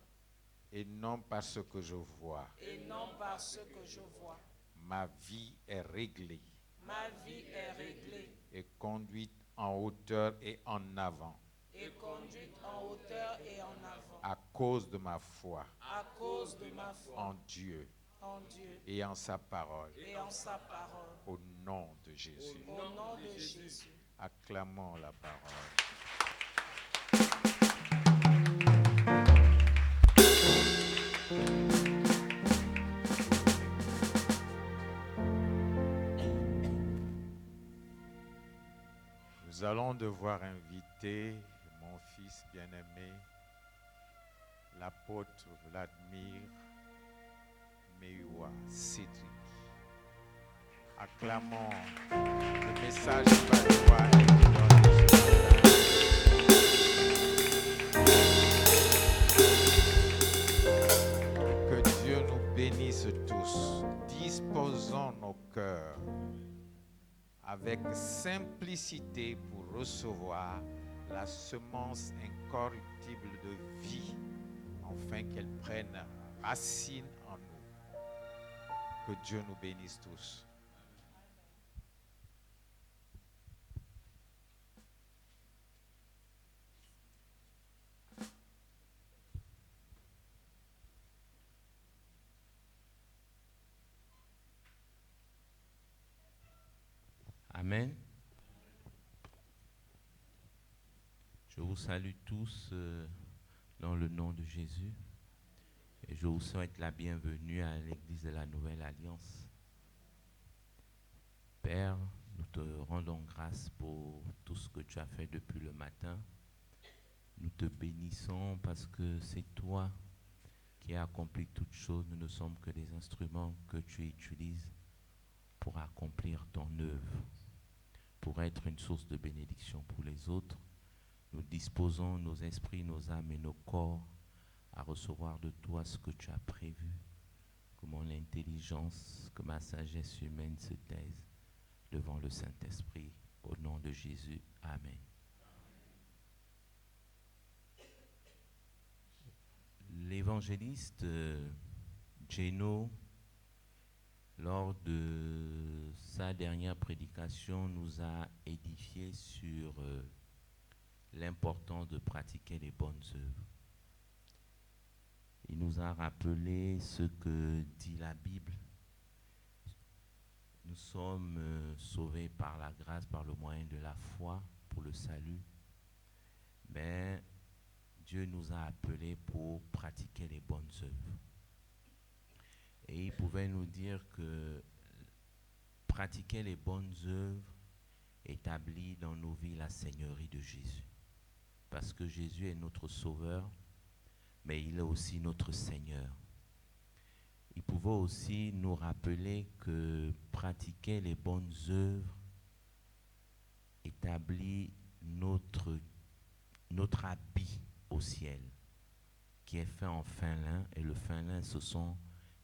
et non par ce que je vois. et non par ce que je vois. Ma vie est réglée Ma vie est réglée et conduite en hauteur et en avant et conduite en hauteur et en avant à cause de ma foi à cause de ma foi en Dieu. en Dieu et en sa parole. et en sa parole. Au nom de Jésus. Au nom de Jésus. Acclamons la parole. Nous allons devoir inviter mon fils bien-aimé, l'apôtre Vladimir Meiwa Cédric. Acclamons le message qu'il va devoir être donné ce matin. Que Dieu nous bénisse tous. Disposons nos cœurs avec simplicité pour recevoir la semence incorruptible de vie, afin qu'elle prenne racine en nous. Que Dieu nous bénisse tous. Amen. Je vous salue tous dans le nom de Jésus et je vous souhaite la bienvenue à l'église de la Nouvelle Alliance. Père, nous te rendons grâce pour tout ce que tu as fait depuis le matin. Nous te bénissons parce que c'est toi qui as accompli toutes choses. Nous ne sommes que des instruments que tu utilises pour accomplir ton œuvre, pour être une source de bénédiction pour les autres. Nous disposons nos esprits, nos âmes et nos corps à recevoir de toi ce que tu as prévu, que mon intelligence, que ma sagesse humaine se taise devant le Saint-Esprit. Au nom de Jésus, Amen. L'évangéliste Geno, lors de sa dernière prédication, nous a édifié sur l'importance de pratiquer les bonnes œuvres. Il nous a rappelé ce que dit la Bible. Nous sommes sauvés par la grâce, par le moyen de la foi pour le salut. Mais Dieu nous a appelés pour pratiquer les bonnes œuvres. Et il pouvait nous dire que pratiquer les bonnes œuvres établit dans nos vies la Seigneurie de Jésus. Parce que Jésus est notre Sauveur, mais il est aussi notre Seigneur. Il pouvait aussi nous rappeler que pratiquer les bonnes œuvres établit notre habit au ciel, qui est fait en fin lin, et le fin lin, ce sont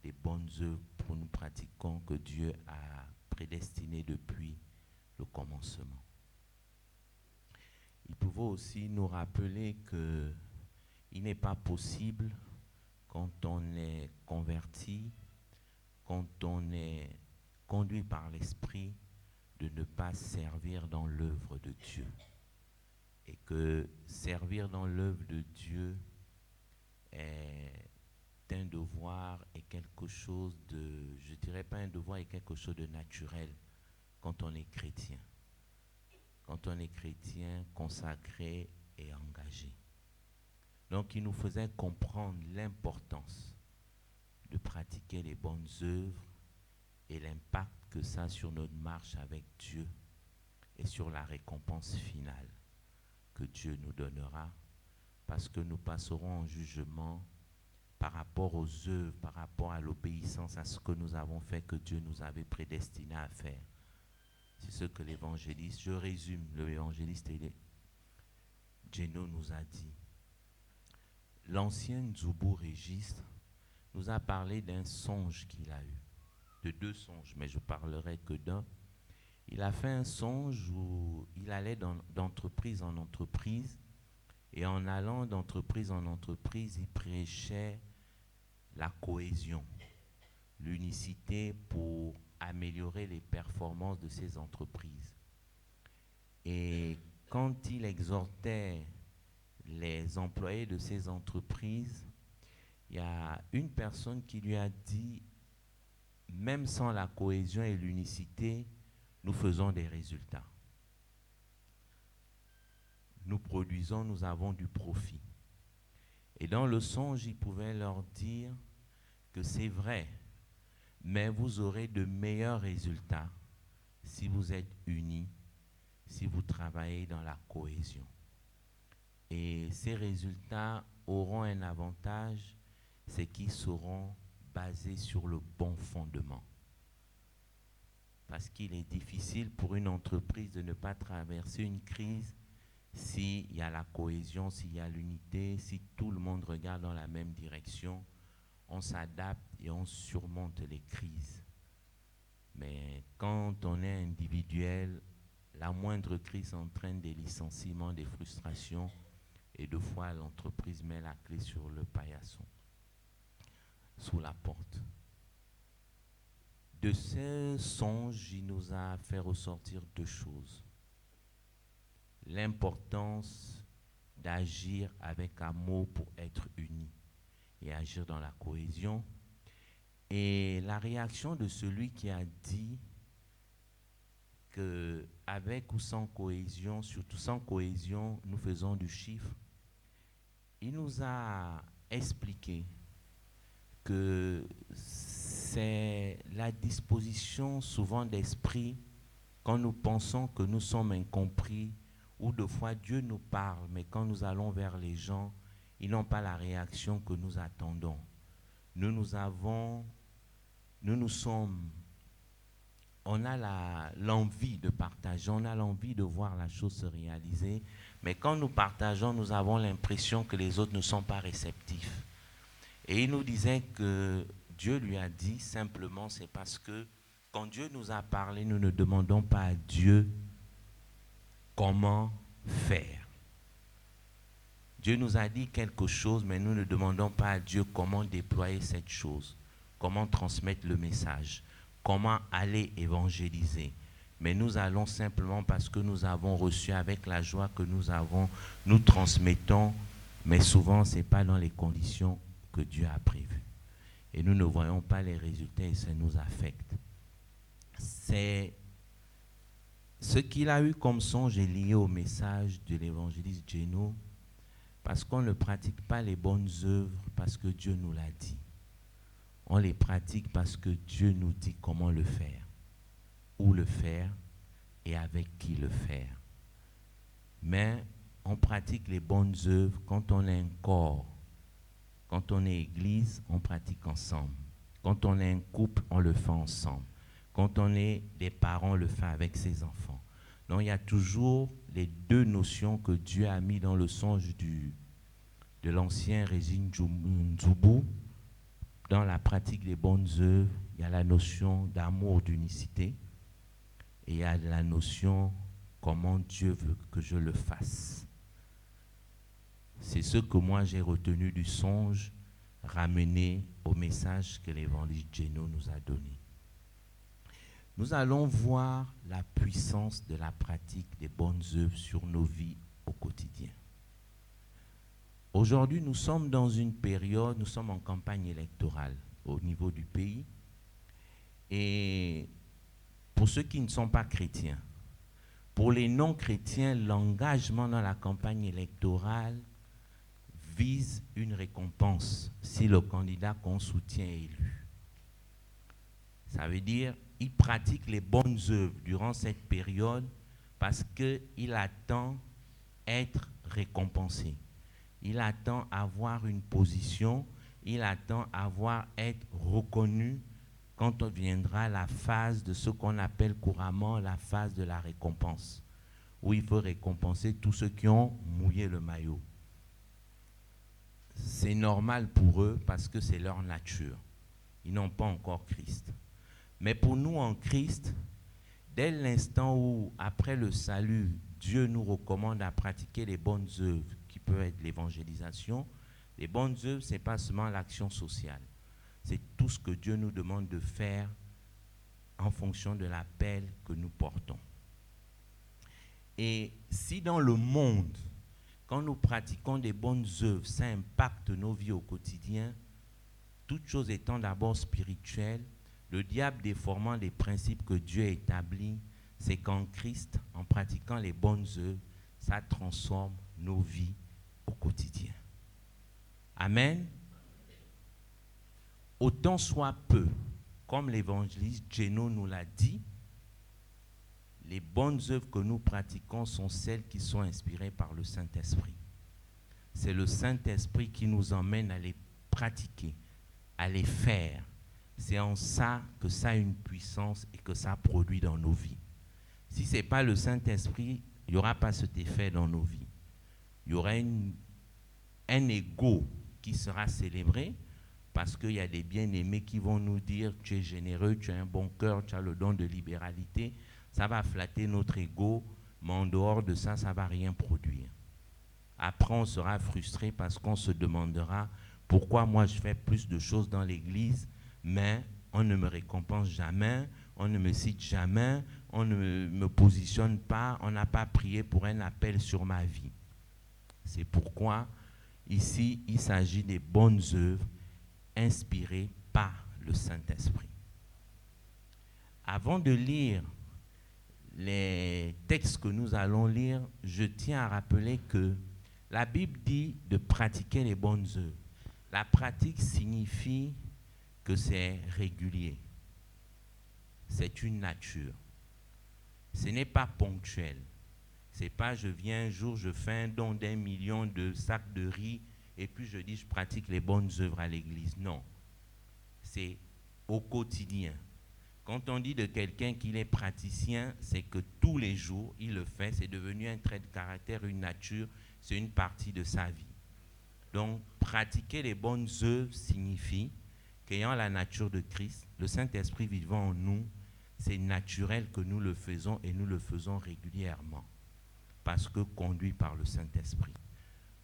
les bonnes œuvres que nous pratiquons, que Dieu a prédestinées depuis le commencement. Il pouvait aussi nous rappeler qu'il n'est pas possible, quand on est converti, quand on est conduit par l'Esprit, de ne pas servir dans l'œuvre de Dieu. Et que servir dans l'œuvre de Dieu est un devoir et quelque chose de, je dirais pas un devoir et quelque chose de naturel quand on est chrétien. Quand on est chrétien, consacré et engagé. Donc il nous faisait comprendre l'importance de pratiquer les bonnes œuvres et l'impact que ça a sur notre marche avec Dieu et sur la récompense finale que Dieu nous donnera, parce que nous passerons en jugement par rapport aux œuvres, par rapport à l'obéissance à ce que nous avons fait, que Dieu nous avait prédestiné à faire. C'est ce que l'évangéliste, je résume, l'évangéliste Geno nous a dit. L'ancien Nzubu Registre nous a parlé d'un songe qu'il a eu, de deux songes, mais je parlerai que d'un. Il a fait un songe où il allait d'entreprise en entreprise, et en allant d'entreprise en entreprise, il prêchait la cohésion, l'unicité pour améliorer les performances de ces entreprises. Et quand il exhortait les employés de ces entreprises, il y a une personne qui lui a dit même sans la cohésion et l'unicité, nous faisons des résultats. Nous produisons, nous avons du profit. Et dans le songe, il pouvait leur dire que c'est vrai, mais vous aurez de meilleurs résultats si vous êtes unis, si vous travaillez dans la cohésion. Et ces résultats auront un avantage, c'est qu'ils seront basés sur le bon fondement. Parce qu'il est difficile pour une entreprise de ne pas traverser une crise s'il y a la cohésion, s'il y a l'unité, si tout le monde regarde dans la même direction, on s'adapte et on surmonte les crises. Mais quand on est individuel, la moindre crise entraîne des licenciements, des frustrations, et deux fois l'entreprise met la clé sur le paillasson, sous la porte. De ce songe, il nous a fait ressortir deux choses. L'importance d'agir avec amour pour être unis et agir dans la cohésion. Et la réaction de celui qui a dit qu'avec ou sans cohésion, surtout sans cohésion, nous faisons du chiffre. Il nous a expliqué que c'est la disposition souvent d'esprit quand nous pensons que nous sommes incompris ou de fois Dieu nous parle, mais quand nous allons vers les gens, ils n'ont pas la réaction que nous attendons. On a l'envie de partager, on a l'envie de voir la chose se réaliser, mais quand nous partageons, nous avons l'impression que les autres ne sont pas réceptifs. Et il nous disait que Dieu lui a dit simplement, c'est parce que quand Dieu nous a parlé, nous ne demandons pas à Dieu comment faire. Dieu nous a dit quelque chose, mais nous ne demandons pas à Dieu comment déployer cette chose, comment transmettre le message, comment aller évangéliser. Mais nous allons simplement parce que nous avons reçu avec la joie que nous avons, nous transmettons, mais souvent ce n'est pas dans les conditions que Dieu a prévues. Et nous ne voyons pas les résultats et ça nous affecte. C'est ce qu'il a eu comme songe est lié au message de l'évangéliste Geno, parce qu'on ne pratique pas les bonnes œuvres parce que Dieu nous l'a dit. On les pratique parce que Dieu nous dit comment le faire, où le faire et avec qui le faire. Mais on pratique les bonnes œuvres quand on est un corps. Quand on est église, on pratique ensemble. Quand on est un couple, on le fait ensemble. Quand on est des parents, on le fait avec ses enfants. Donc il y a toujours les deux notions que Dieu a mis dans le songe de l'ancien régime Nzubu. Dans la pratique des bonnes œuvres, il y a la notion d'amour, d'unicité, et il y a la notion comment Dieu veut que je le fasse. C'est ce que moi j'ai retenu du songe, ramené au message que l'évangile Geno nous a donné. Nous allons voir la puissance de la pratique des bonnes œuvres sur nos vies au quotidien. Aujourd'hui, nous sommes dans une période, nous sommes en campagne électorale au niveau du pays. Et pour ceux qui ne sont pas chrétiens, pour les non-chrétiens, l'engagement dans la campagne électorale vise une récompense si le candidat qu'on soutient est élu. Ça veut dire qu'il pratique les bonnes œuvres durant cette période parce qu'il attend être récompensé. Il attend avoir une position, il attend être reconnu quand viendra la phase de ce qu'on appelle couramment la phase de la récompense, où il faut récompenser tous ceux qui ont mouillé le maillot. C'est normal pour eux parce que c'est leur nature. Ils n'ont pas encore Christ. Mais pour nous en Christ, dès l'instant où, après le salut, Dieu nous recommande à pratiquer les bonnes œuvres, qui peuvent être l'évangélisation, les bonnes œuvres, ce n'est pas seulement l'action sociale. C'est tout ce que Dieu nous demande de faire en fonction de l'appel que nous portons. Et si dans le monde, quand nous pratiquons des bonnes œuvres, ça impacte nos vies au quotidien, toute chose étant d'abord spirituelle, Le diable déformant les principes que Dieu a établis, c'est qu'en Christ, en pratiquant les bonnes œuvres, ça transforme nos vies au quotidien. Amen. Autant soit peu, comme l'évangéliste Geno nous l'a dit, les bonnes œuvres que nous pratiquons sont celles qui sont inspirées par le Saint-Esprit. C'est le Saint-Esprit qui nous emmène à les pratiquer, à les faire. C'est en ça que ça a une puissance et que ça produit dans nos vies. Si ce n'est pas le Saint-Esprit, il n'y aura pas cet effet dans nos vies. Il y aura un ego qui sera célébré parce qu'il y a des bien-aimés qui vont nous dire « tu es généreux, tu as un bon cœur, tu as le don de libéralité ». Ça va flatter notre ego, mais en dehors de ça, ça ne va rien produire. Après, on sera frustré parce qu'on se demandera pourquoi moi je fais plus de choses dans l'église, mais on ne me récompense jamais, on ne me cite jamais, on ne me positionne pas, on n'a pas prié pour un appel sur ma vie. C'est pourquoi ici, il s'agit des bonnes œuvres inspirées par le Saint-Esprit. Avant de lire les textes que nous allons lire, je tiens à rappeler que la Bible dit de pratiquer les bonnes œuvres. La pratique signifie que c'est régulier. C'est une nature. Ce n'est pas ponctuel. C'est pas je viens un jour, je fais un don d'1 million de sacs de riz et puis je dis je pratique les bonnes œuvres à l'église. Non. C'est au quotidien. Quand on dit de quelqu'un qu'il est praticien, c'est que tous les jours, il le fait. C'est devenu un trait de caractère, une nature. C'est une partie de sa vie. Donc, pratiquer les bonnes œuvres signifie qu'ayant la nature de Christ, le Saint-Esprit vivant en nous, c'est naturel que nous le faisons et nous le faisons régulièrement parce que conduit par le Saint-Esprit.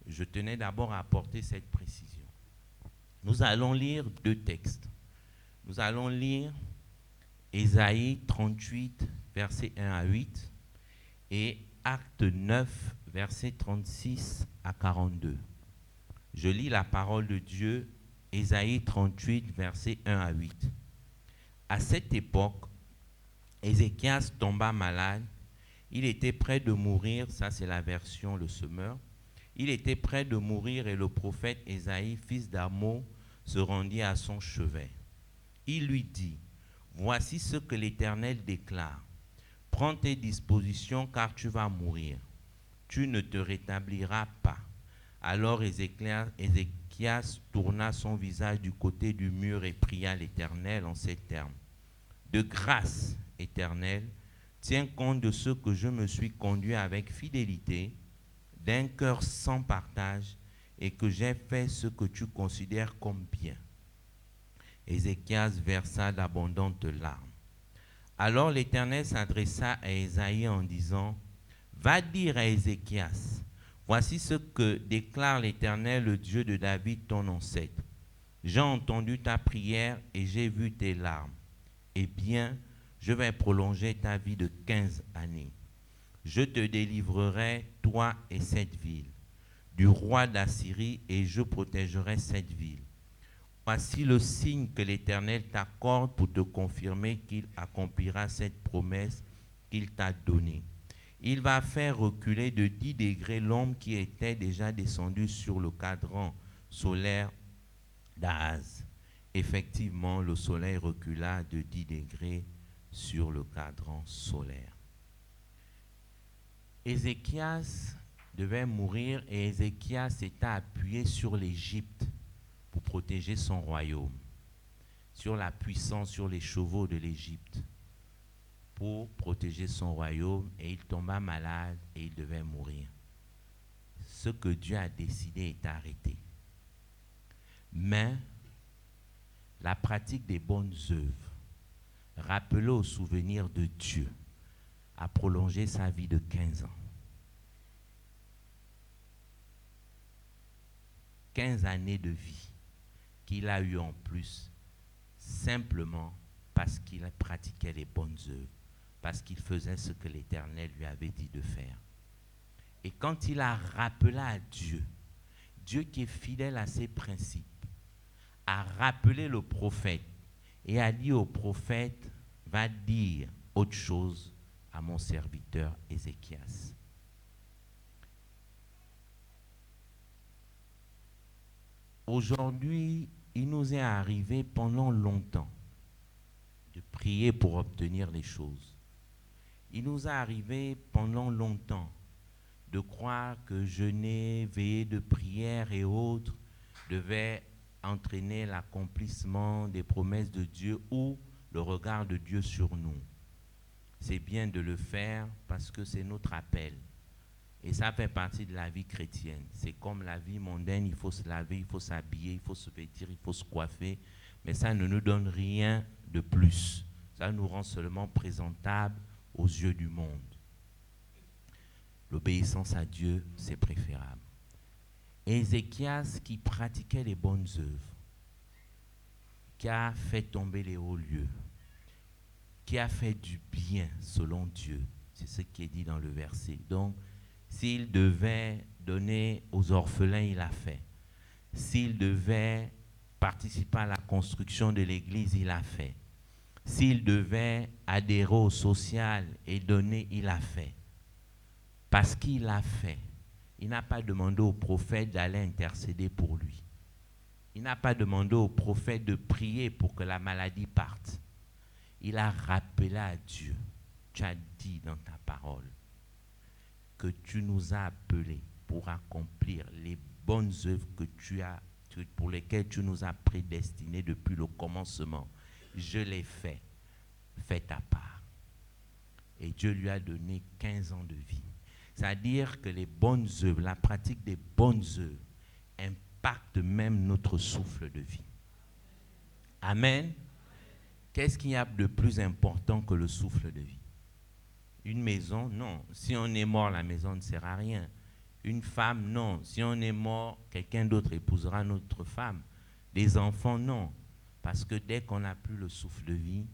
Je tenais d'abord à apporter cette précision. Nous allons lire 2 textes. Nous allons lire Ésaïe 38, versets 1 à 8 et Acte 9, versets 36 à 42. Je lis la parole de Dieu, Ésaïe 38, versets 1 à 8. À cette époque, Ézéchias tomba malade. Il était près de mourir, ça c'est la version Le Semeur. Il était près de mourir et le prophète Ésaïe, fils d'Amos, se rendit à son chevet. Il lui dit, « Voici ce que l'Éternel déclare. Prends tes dispositions car tu vas mourir. Tu ne te rétabliras pas. » Alors Ézéchias tourna son visage du côté du mur et pria l'Éternel en ces termes. « De grâce, Éternel, tiens compte de ce que je me suis conduit avec fidélité, d'un cœur sans partage, et que j'ai fait ce que tu considères comme bien. » Ézéchias versa d'abondantes larmes. Alors l'Éternel s'adressa à Ésaïe en disant, « Va dire à Ézéchias, voici ce que déclare l'Éternel, le Dieu de David, ton ancêtre. J'ai entendu ta prière et j'ai vu tes larmes. Eh bien, je vais prolonger ta vie de 15 années. Je te délivrerai, toi et cette ville, du roi d'Assyrie, et je protégerai cette ville. Voici le signe que l'Éternel t'accorde pour te confirmer qu'il accomplira cette promesse qu'il t'a donnée. Il va faire reculer de 10 degrés l'ombre qui était déjà descendue sur le cadran solaire d'Ahaz. » Effectivement, le soleil recula de 10 degrés sur le cadran solaire. Ézéchias devait mourir et Ézéchias s'était appuyé sur l'Égypte pour protéger son royaume, sur la puissance, sur les chevaux de l'Égypte, pour protéger son royaume, et il tomba malade et il devait mourir. Ce que Dieu a décidé est arrêté. Mais la pratique des bonnes œuvres, rappelée au souvenir de Dieu, a prolongé sa vie de 15 ans. 15 années de vie qu'il a eu en plus, simplement parce qu'il pratiquait les bonnes œuvres, parce qu'il faisait ce que l'Éternel lui avait dit de faire. Et quand il a rappelé à Dieu, Dieu qui est fidèle à ses principes, a rappelé le prophète et a dit au prophète, va dire autre chose à mon serviteur Ézéchias. Aujourd'hui, il nous est arrivé pendant longtemps de prier pour obtenir les choses. Il nous est arrivé pendant longtemps de croire que jeûner, veiller de prière et autres devait entraîner l'accomplissement des promesses de Dieu ou le regard de Dieu sur nous. C'est bien de le faire parce que c'est notre appel. Et ça fait partie de la vie chrétienne. C'est comme la vie mondaine, il faut se laver, il faut s'habiller, il faut se vêtir, il faut se coiffer. Mais ça ne nous donne rien de plus. Ça nous rend seulement présentables aux yeux du monde. L'obéissance à Dieu, c'est préférable. Ézéchias qui pratiquait les bonnes œuvres, qui a fait tomber les hauts lieux, qui a fait du bien selon Dieu. C'est ce qui est dit dans le verset. Donc, s'il devait donner aux orphelins, il a fait. S'il devait participer à la construction de l'église, il a fait. S'il devait adhérer au social et donner, il a fait. Parce qu'il a fait. Il n'a pas demandé au prophète d'aller intercéder pour lui. Il n'a pas demandé au prophète de prier pour que la maladie parte. Il a rappelé à Dieu. Tu as dit dans ta parole que tu nous as appelés pour accomplir les bonnes œuvres pour lesquelles tu nous as prédestinés depuis le commencement. Je l'ai fait. Fais ta part. Et Dieu lui a donné 15 ans de vie. C'est-à-dire que les bonnes œuvres, la pratique des bonnes œuvres, impacte même notre souffle de vie. Amen. Qu'est-ce qu'il y a de plus important que le souffle de vie? Une maison, non. Si on est mort, la maison ne sert à rien. Une femme, non. Si on est mort, quelqu'un d'autre épousera notre femme. Des enfants, non. Parce que dès qu'on n'a plus le souffle de vie,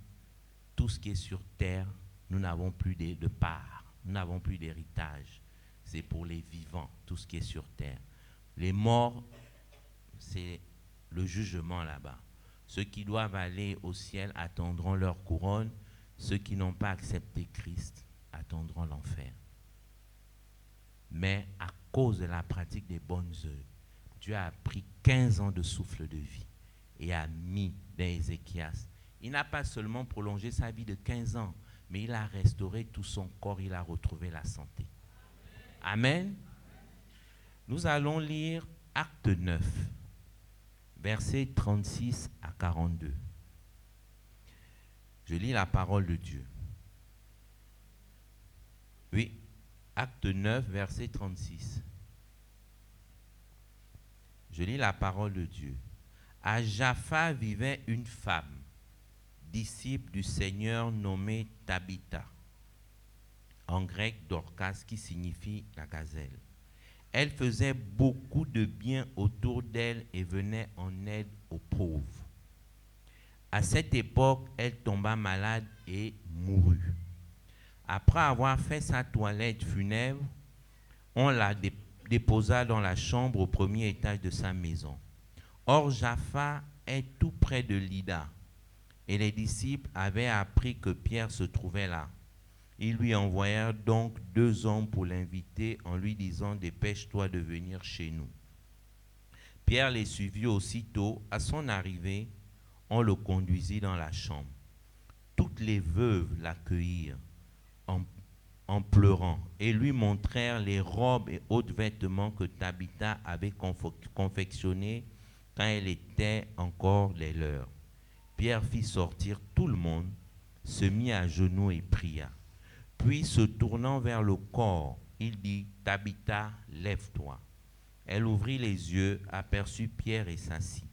tout ce qui est sur terre, nous n'avons plus de part. Nous n'avons plus d'héritage. C'est pour les vivants, tout ce qui est sur terre. Les morts, c'est le jugement là-bas. Ceux qui doivent aller au ciel attendront leur couronne. Ceux qui n'ont pas accepté Christ attendront l'enfer. Mais à cause de la pratique des bonnes œuvres, Dieu a pris 15 ans de souffle de vie et a mis dans Ézéchias. Il n'a pas seulement prolongé sa vie de 15 ans, mais il a restauré tout son corps, il a retrouvé la santé. Amen. Nous allons lire Acte 9, versets 36 à 42. Je lis la parole de Dieu. Oui, Acte 9, verset 36. Je lis la parole de Dieu. À Jaffa vivait une femme, disciple du Seigneur nommée Tabitha, en grec Dorcas, qui signifie la gazelle. Elle faisait beaucoup de bien autour d'elle et venait en aide aux pauvres. À cette époque, elle tomba malade et mourut. Après avoir fait sa toilette funèbre, on la déposa dans la chambre au premier étage de sa maison. Or, Jaffa est tout près de Lydda, et les disciples avaient appris que Pierre se trouvait là. Ils lui envoyèrent donc 2 hommes pour l'inviter en lui disant « Dépêche-toi de venir chez nous ». Pierre les suivit aussitôt. À son arrivée, on le conduisit dans la chambre. Toutes les veuves l'accueillirent en pleurant et lui montrèrent les robes et autres vêtements que Tabitha avait confectionnés quand elle était encore les leurs. Pierre fit sortir tout le monde, se mit à genoux et pria. Puis, se tournant vers le corps, il dit « Tabitha, lève-toi ». Elle ouvrit les yeux, aperçut Pierre et s'assit.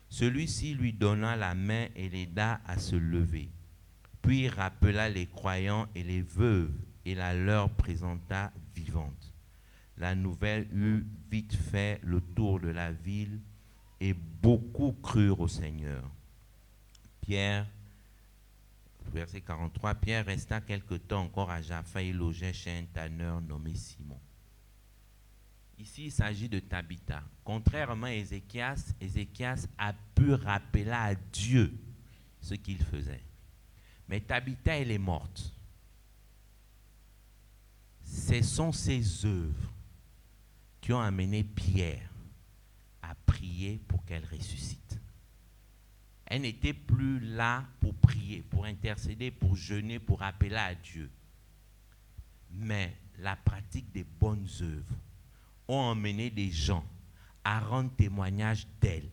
Celui-ci lui donna la main et l'aida à se lever. Puis il rappela les croyants et les veuves et la leur présenta vivante. La nouvelle eut vite fait le tour de la ville et beaucoup crurent au Seigneur. Pierre, verset 43, Pierre resta quelque temps encore à Jaffa et logeait chez un tanneur nommé Simon. Ici, il s'agit de Tabitha. Contrairement à Ézéchias, Ézéchias a pu rappeler à Dieu ce qu'il faisait. Mais Tabitha, elle est morte. Ce sont ses œuvres qui ont amené Pierre à prier pour qu'elle ressuscite. Elle n'était plus là pour prier, pour intercéder, pour jeûner, pour appeler à Dieu. Mais la pratique des bonnes œuvres ont emmené des gens à rendre témoignage d'elle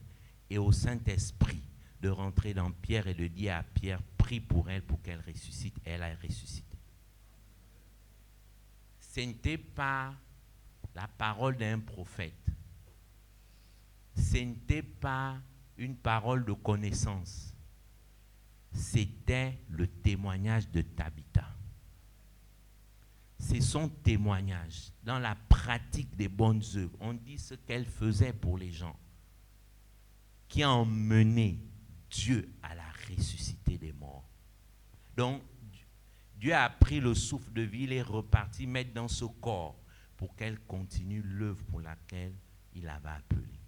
et au Saint-Esprit de rentrer dans Pierre et de dire à Pierre, prie pour elle pour qu'elle ressuscite. Elle a ressuscité. Ce n'était pas la parole d'un prophète. Ce n'était pas une parole de connaissance. C'était le témoignage de Tabitha. C'est son témoignage dans la pratique des bonnes œuvres. On dit ce qu'elle faisait pour les gens qui a emmené Dieu à la ressusciter des morts. Donc, Dieu a pris le souffle de vie, il est reparti mettre dans ce corps pour qu'elle continue l'œuvre pour laquelle il avait appelé.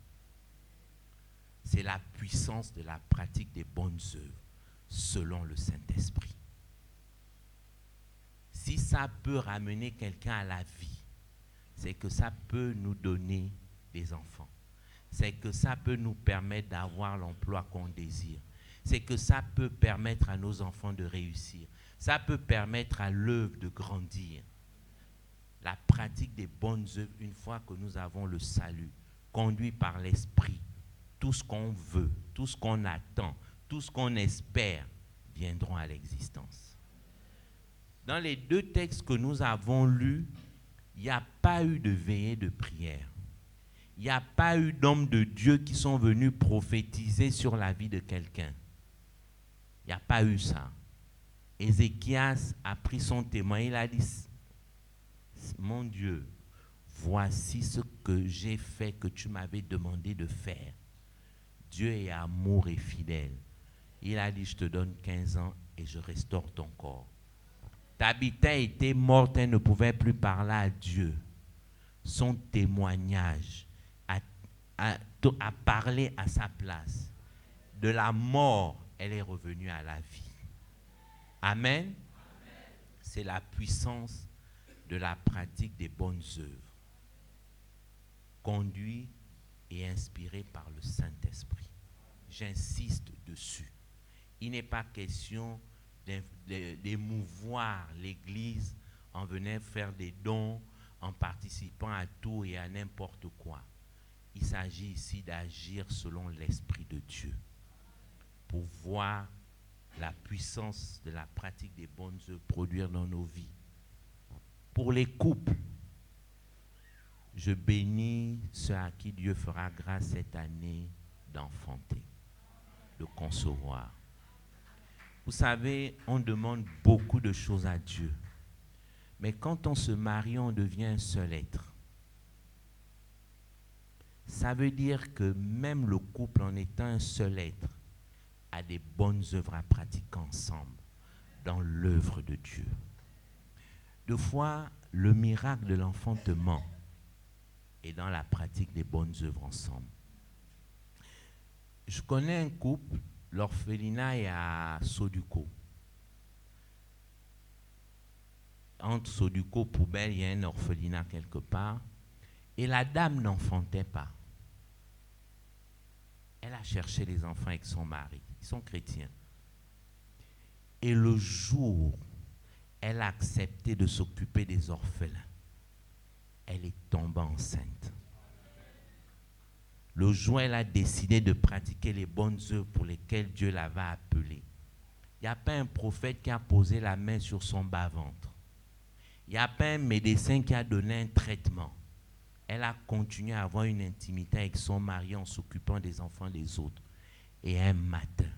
C'est la puissance de la pratique des bonnes œuvres selon le Saint-Esprit. Si ça peut ramener quelqu'un à la vie, c'est que ça peut nous donner des enfants. C'est que ça peut nous permettre d'avoir l'emploi qu'on désire. C'est que ça peut permettre à nos enfants de réussir. Ça peut permettre à l'œuvre de grandir. La pratique des bonnes œuvres, une fois que nous avons le salut, conduit par l'Esprit, tout ce qu'on veut, tout ce qu'on attend, tout ce qu'on espère, viendront à l'existence. Dans les deux textes que nous avons lus, il n'y a pas eu de veillée de prière. Il n'y a pas eu d'hommes de Dieu qui sont venus prophétiser sur la vie de quelqu'un. Il n'y a pas eu ça. Ézéchias a pris son témoin, il a dit, mon Dieu, voici ce que j'ai fait que tu m'avais demandé de faire. Dieu est amour et fidèle. Il a dit, je te donne 15 ans et je restaure ton corps. Tabitha était morte, elle ne pouvait plus parler à Dieu. Son témoignage a parlé à sa place. De la mort, elle est revenue à la vie. Amen. Amen. C'est la puissance de la pratique des bonnes œuvres, conduit et inspiré par le Saint-Esprit. J'insiste dessus. Il n'est pas question d'émouvoir l'Église en venant faire des dons, en participant à tout et à n'importe quoi. Il s'agit ici d'agir selon l'Esprit de Dieu pour voir la puissance de la pratique des bonnes œuvres produire dans nos vies. Pour les couples, je bénis ceux à qui Dieu fera grâce cette année d'enfanter, de concevoir. Vous savez, on demande beaucoup de choses à Dieu. Mais quand on se marie, on devient un seul être. Ça veut dire que même le couple, en étant un seul être, a des bonnes œuvres à pratiquer ensemble dans l'œuvre de Dieu. Deux fois, le miracle de l'enfantement est dans la pratique des bonnes œuvres ensemble. Je connais un couple, l'orphelinat est à Soduco. Entre Soduco, Poubelle, il y a un orphelinat quelque part. Et la dame n'enfantait pas. Elle a cherché les enfants avec son mari. Ils sont chrétiens. Et le jour, elle a accepté de s'occuper des orphelins. Elle est tombée enceinte. Le jour où elle a décidé de pratiquer les bonnes œuvres pour lesquelles Dieu l'avait appelée, il n'y a pas un prophète qui a posé la main sur son bas-ventre. Il n'y a pas un médecin qui a donné un traitement. Elle a continué à avoir une intimité avec son mari en s'occupant des enfants des autres. Et un matin,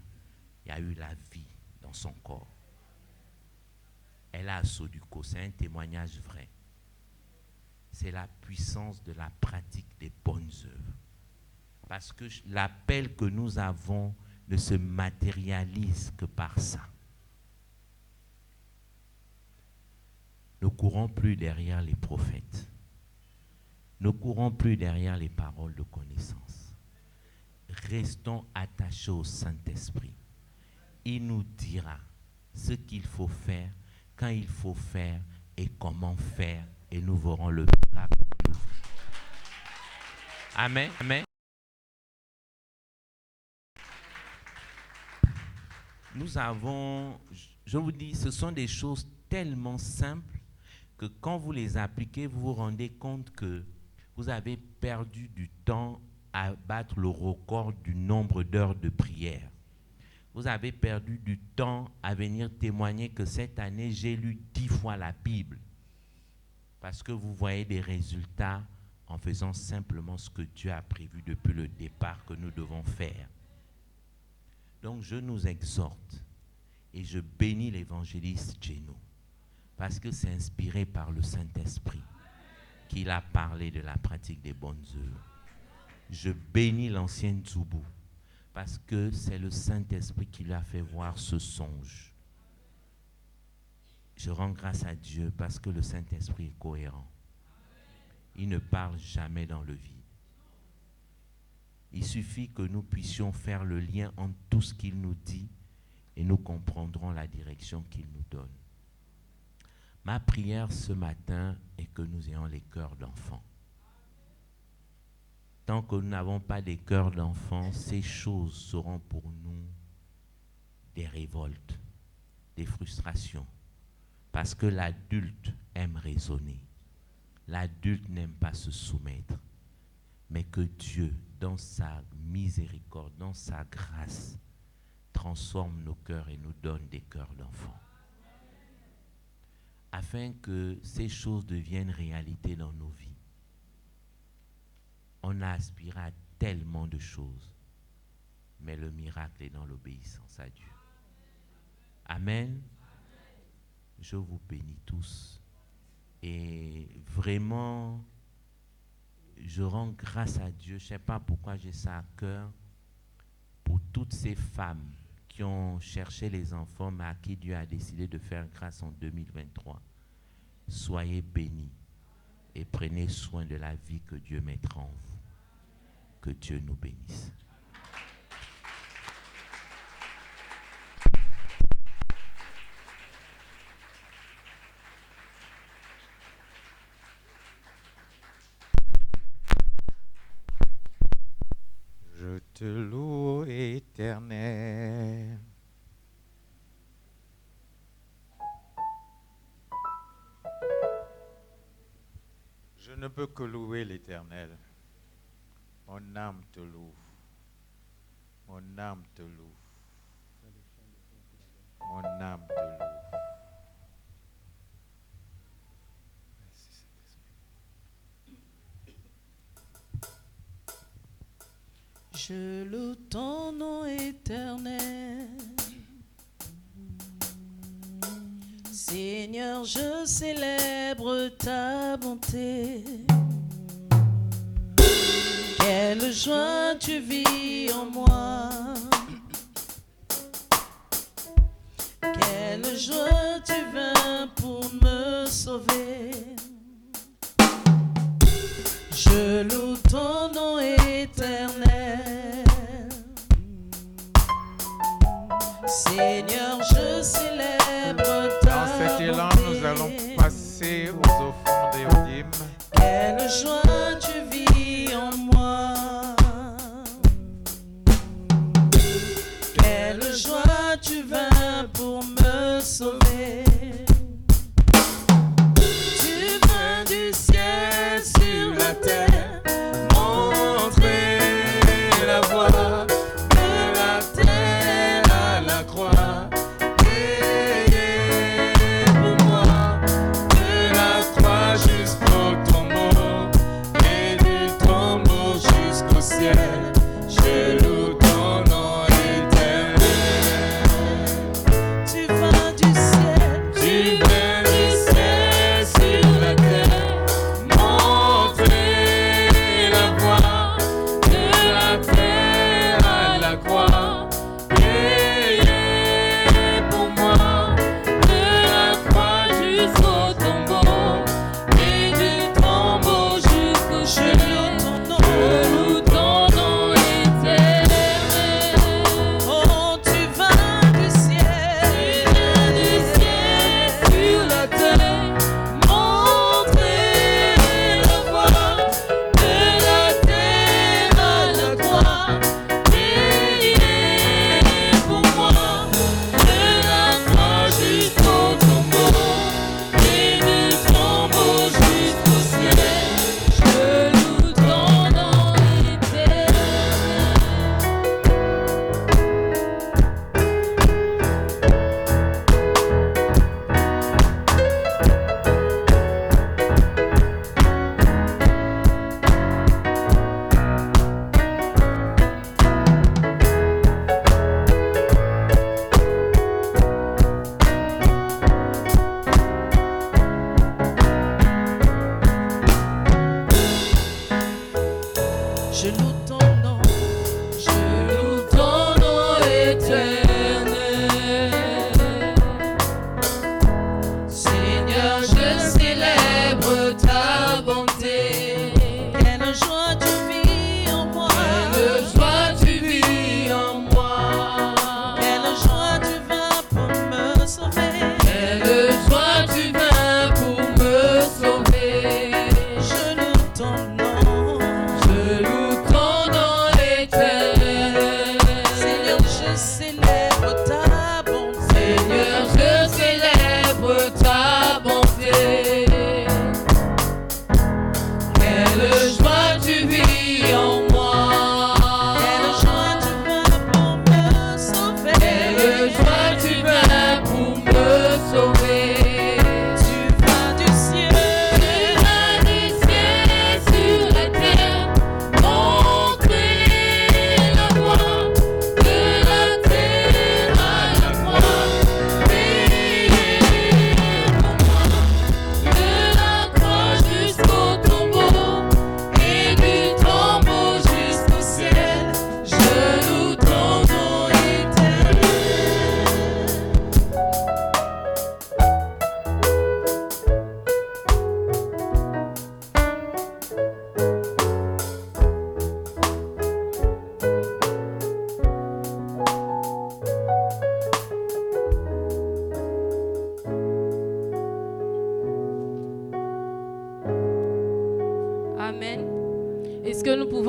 il y a eu la vie dans son corps. Elle a Soduco, c'est un témoignage vrai. C'est la puissance de la pratique des bonnes œuvres. Parce que l'appel que nous avons ne se matérialise que par ça. Ne courons plus derrière les prophètes. Ne courons plus derrière les paroles de connaissance. Restons attachés au Saint-Esprit. il nous dira ce qu'il faut faire, quand il faut faire et comment faire, et nous verrons le miracle. Amen. Amen. Nous avons, je vous dis, ce sont des choses tellement simples que quand vous les appliquez, vous vous rendez compte que vous avez perdu du temps à battre le record du nombre d'heures de prière. Vous avez perdu du temps à venir témoigner que cette année, j'ai lu 10 fois la Bible. Parce que vous voyez des résultats en faisant simplement ce que Dieu a prévu depuis le départ que nous devons faire. Donc je nous exhorte et je bénis l'évangéliste Geno parce que c'est inspiré par le Saint-Esprit qu'il a parlé de la pratique des bonnes œuvres. Je bénis l'ancien Tsoubou parce que c'est le Saint-Esprit qui lui a fait voir ce songe. Je rends grâce à Dieu parce que le Saint-Esprit est cohérent. Il ne parle jamais dans le vide. Il suffit que nous puissions faire le lien entre tout ce qu'il nous dit et nous comprendrons la direction qu'il nous donne. Ma prière ce matin est que nous ayons les cœurs d'enfants. Tant que nous n'avons pas des cœurs d'enfants, ces choses seront pour nous des révoltes, des frustrations. Parce que l'adulte aime raisonner. L'adulte n'aime pas se soumettre. Mais que Dieu, dans sa miséricorde, dans sa grâce, transforme nos cœurs et nous donne des cœurs d'enfants. Afin que ces choses deviennent réalité dans nos vies. On a aspiré à tellement de choses, mais le miracle est dans l'obéissance à Dieu. Amen. Je vous bénis tous. Et vraiment, je rends grâce à Dieu. Je ne sais pas pourquoi j'ai ça à cœur. Pour toutes ces femmes qui ont cherché les enfants, mais à qui Dieu a décidé de faire grâce en 2023. Soyez bénis et prenez soin de la vie que Dieu mettra en vous. Que Dieu nous bénisse. Je te loue, Éternel. Je ne peux que louer l'Éternel. Mon âme te loue. Mon âme te loue. Mon âme te loue. Je loue ton nom éternel. Seigneur, je célèbre ta bonté. Quelle joie tu vis en moi. Quelle joie tu vins pour me sauver. Je loue ton nom éternel. Seigneur, je célèbre ta bonté. Dans cet élan, nous allons passer aux offrandes et aux dîmes. Quelle joie tu vis en moi. Quelle joie tu vins pour me sauver. Tu vins du ciel sur la terre, montrer la voie de la terre à la croix. Payé pour moi, de la croix jusqu'au tombeau, et du tombeau jusqu'au ciel. Je loue ton nom éternel. Tu vas du ciel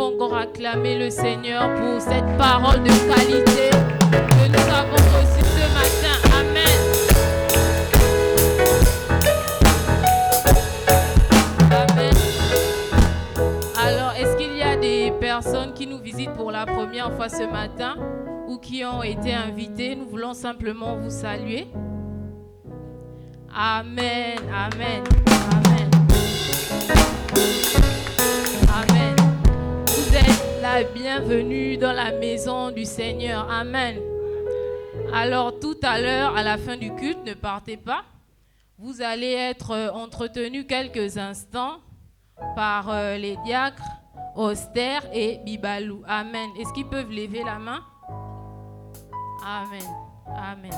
encore acclamer le Seigneur pour cette parole de qualité que nous avons reçue ce matin. Amen. Amen. Alors, est-ce qu'il y a des personnes qui nous visitent pour la première fois ce matin ou qui ont été invités? Nous voulons simplement vous saluer. Amen, amen, amen. Amen. Vous êtes la bienvenue dans la maison du Seigneur. Amen. Alors tout à l'heure, à la fin du culte, ne partez pas. Vous allez être entretenus quelques instants par les diacres Austère et Bibalou. Amen. Est-ce qu'ils peuvent lever la main? Amen. Amen.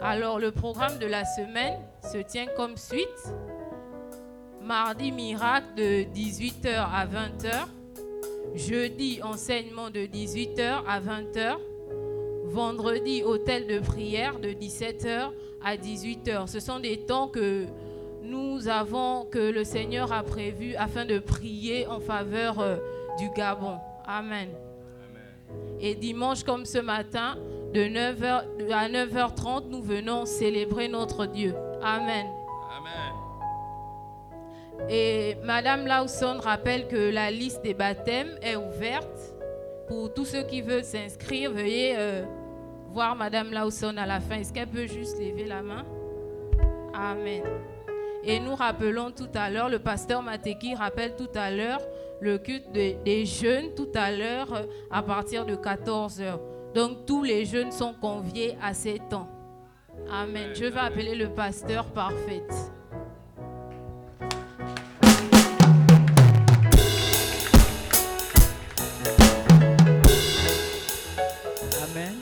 Alors le programme de la semaine se tient comme suite. Mardi miracle de 18h à 20h. Jeudi enseignement de 18h à 20h. Vendredi hôtel de prière de 17h à 18h. Ce sont des temps que que le Seigneur a prévu afin de prier en faveur du Gabon. Amen. Et dimanche comme ce matin, de 9h à 9h30, nous venons célébrer notre Dieu. Amen. Amen. Et Madame Lawson rappelle que la liste des baptêmes est ouverte. Pour tous ceux qui veulent s'inscrire, veuillez voir Madame Lawson à la fin. Est-ce qu'elle peut juste lever la main? Amen. Et nous rappelons tout à l'heure, le pasteur Mateki rappelle tout à l'heure le culte des jeunes tout à l'heure à partir de 14h. Donc tous les jeunes sont conviés à ces temps. Amen. Je vais appeler le pasteur parfait. Amen.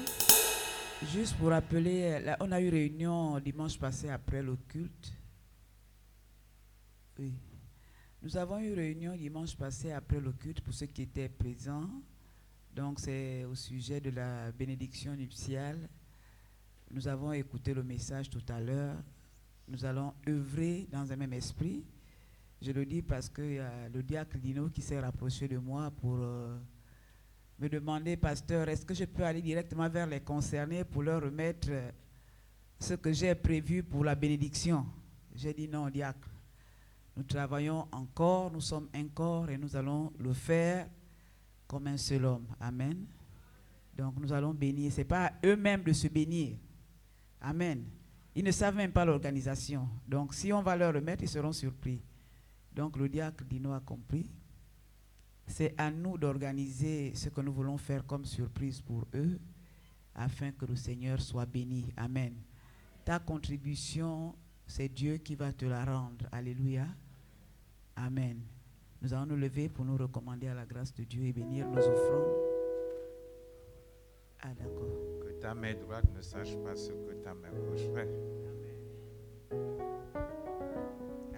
Juste pour rappeler, on a eu réunion dimanche passé après le culte. Oui. Nous avons eu réunion dimanche passé après le culte pour ceux qui étaient présents. Donc c'est au sujet de la bénédiction nuptiale. Nous avons écouté le message tout à l'heure. Nous allons œuvrer dans un même esprit. Je le dis parce qu'il y a le diacre Dino qui s'est rapproché de moi pour me demander, pasteur, est-ce que je peux aller directement vers les concernés pour leur remettre ce que j'ai prévu pour la bénédiction? J'ai dit non, diacre. Nous travaillons encore, nous sommes un corps et nous allons le faire comme un seul homme. Amen. Donc nous allons bénir. Ce n'est pas à eux-mêmes de se bénir. Amen. Ils ne savent même pas l'organisation. Donc si on va leur remettre, ils seront surpris. Donc le diacre Dino a compris. C'est à nous d'organiser ce que nous voulons faire comme surprise pour eux, afin que le Seigneur soit béni. Amen. Ta contribution, c'est Dieu qui va te la rendre. Alléluia. Amen. Nous allons nous lever pour nous recommander à la grâce de Dieu et bénir nos offrandes. Ah, d'accord. Que ta main droite ne sache pas ce que ta main gauche fait.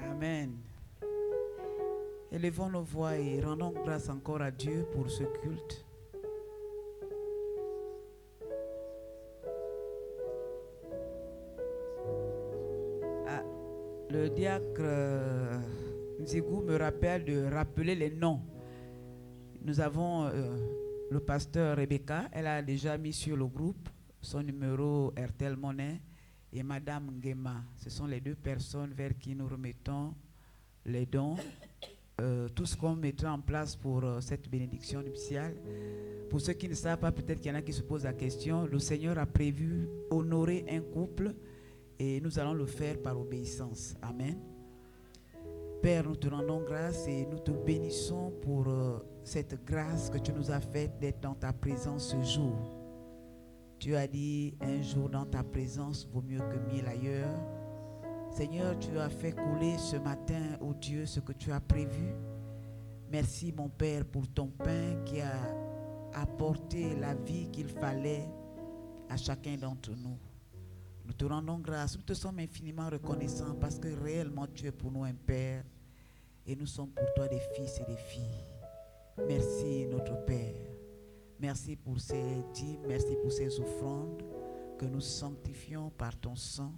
Amen. Élevons nos voix et rendons grâce encore à Dieu pour ce culte. Ah, le diacre Nzigou me rappelle de rappeler les noms. Nous avons le pasteur Rebecca, elle a déjà mis sur le groupe son numéro RTL Monnaie, et Madame Ngema. Ce sont les deux personnes vers qui nous remettons les dons. Tout ce qu'on mettra en place pour cette bénédiction nuptiale. Pour ceux qui ne savent pas, peut-être qu'il y en a qui se posent la question, le Seigneur a prévu honorer un couple et nous allons le faire par obéissance. Amen. Père, nous te rendons grâce et nous te bénissons pour cette grâce que tu nous as faite d'être dans ta présence ce jour. Tu as dit, un jour dans ta présence vaut mieux que 1000 ailleurs. Seigneur, tu as fait couler ce matin, ô Dieu, ce que tu as prévu. Merci, mon Père, pour ton pain qui a apporté la vie qu'il fallait à chacun d'entre nous. Nous te rendons grâce, nous te sommes infiniment reconnaissants parce que réellement tu es pour nous un Père et nous sommes pour toi des fils et des filles. Merci, notre Père. Merci pour ces dîmes, merci pour ces offrandes que nous sanctifions par ton sang.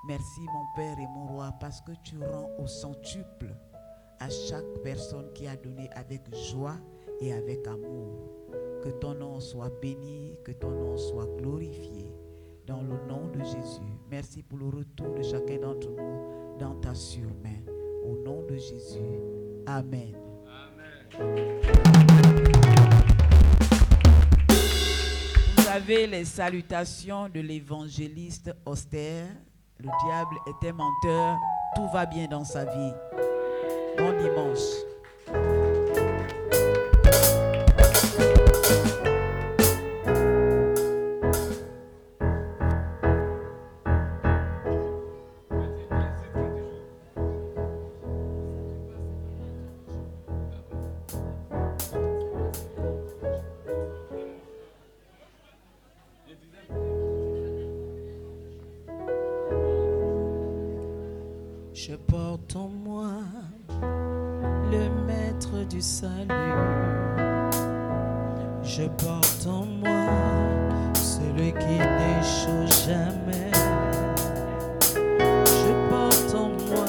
Merci mon Père et mon Roi parce que tu rends au centuple à chaque personne qui a donné avec joie et avec amour. Que ton nom soit béni, que ton nom soit glorifié dans le nom de Jésus. Merci pour le retour de chacun d'entre nous dans ta surmain. Au nom de Jésus. Amen. Vous avez les salutations de l'évangéliste austère. Le diable était menteur. Tout va bien dans sa vie. Bon dimanche. Je porte en moi le maître du salut. Je porte en moi celui qui n'échoue jamais. Je porte en moi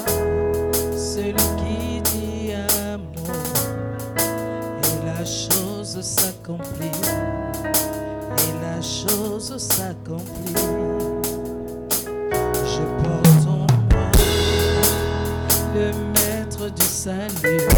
celui qui dit amour. Et la chose s'accomplit. Et la chose s'accomplit. Je porte en moi le maître du salut.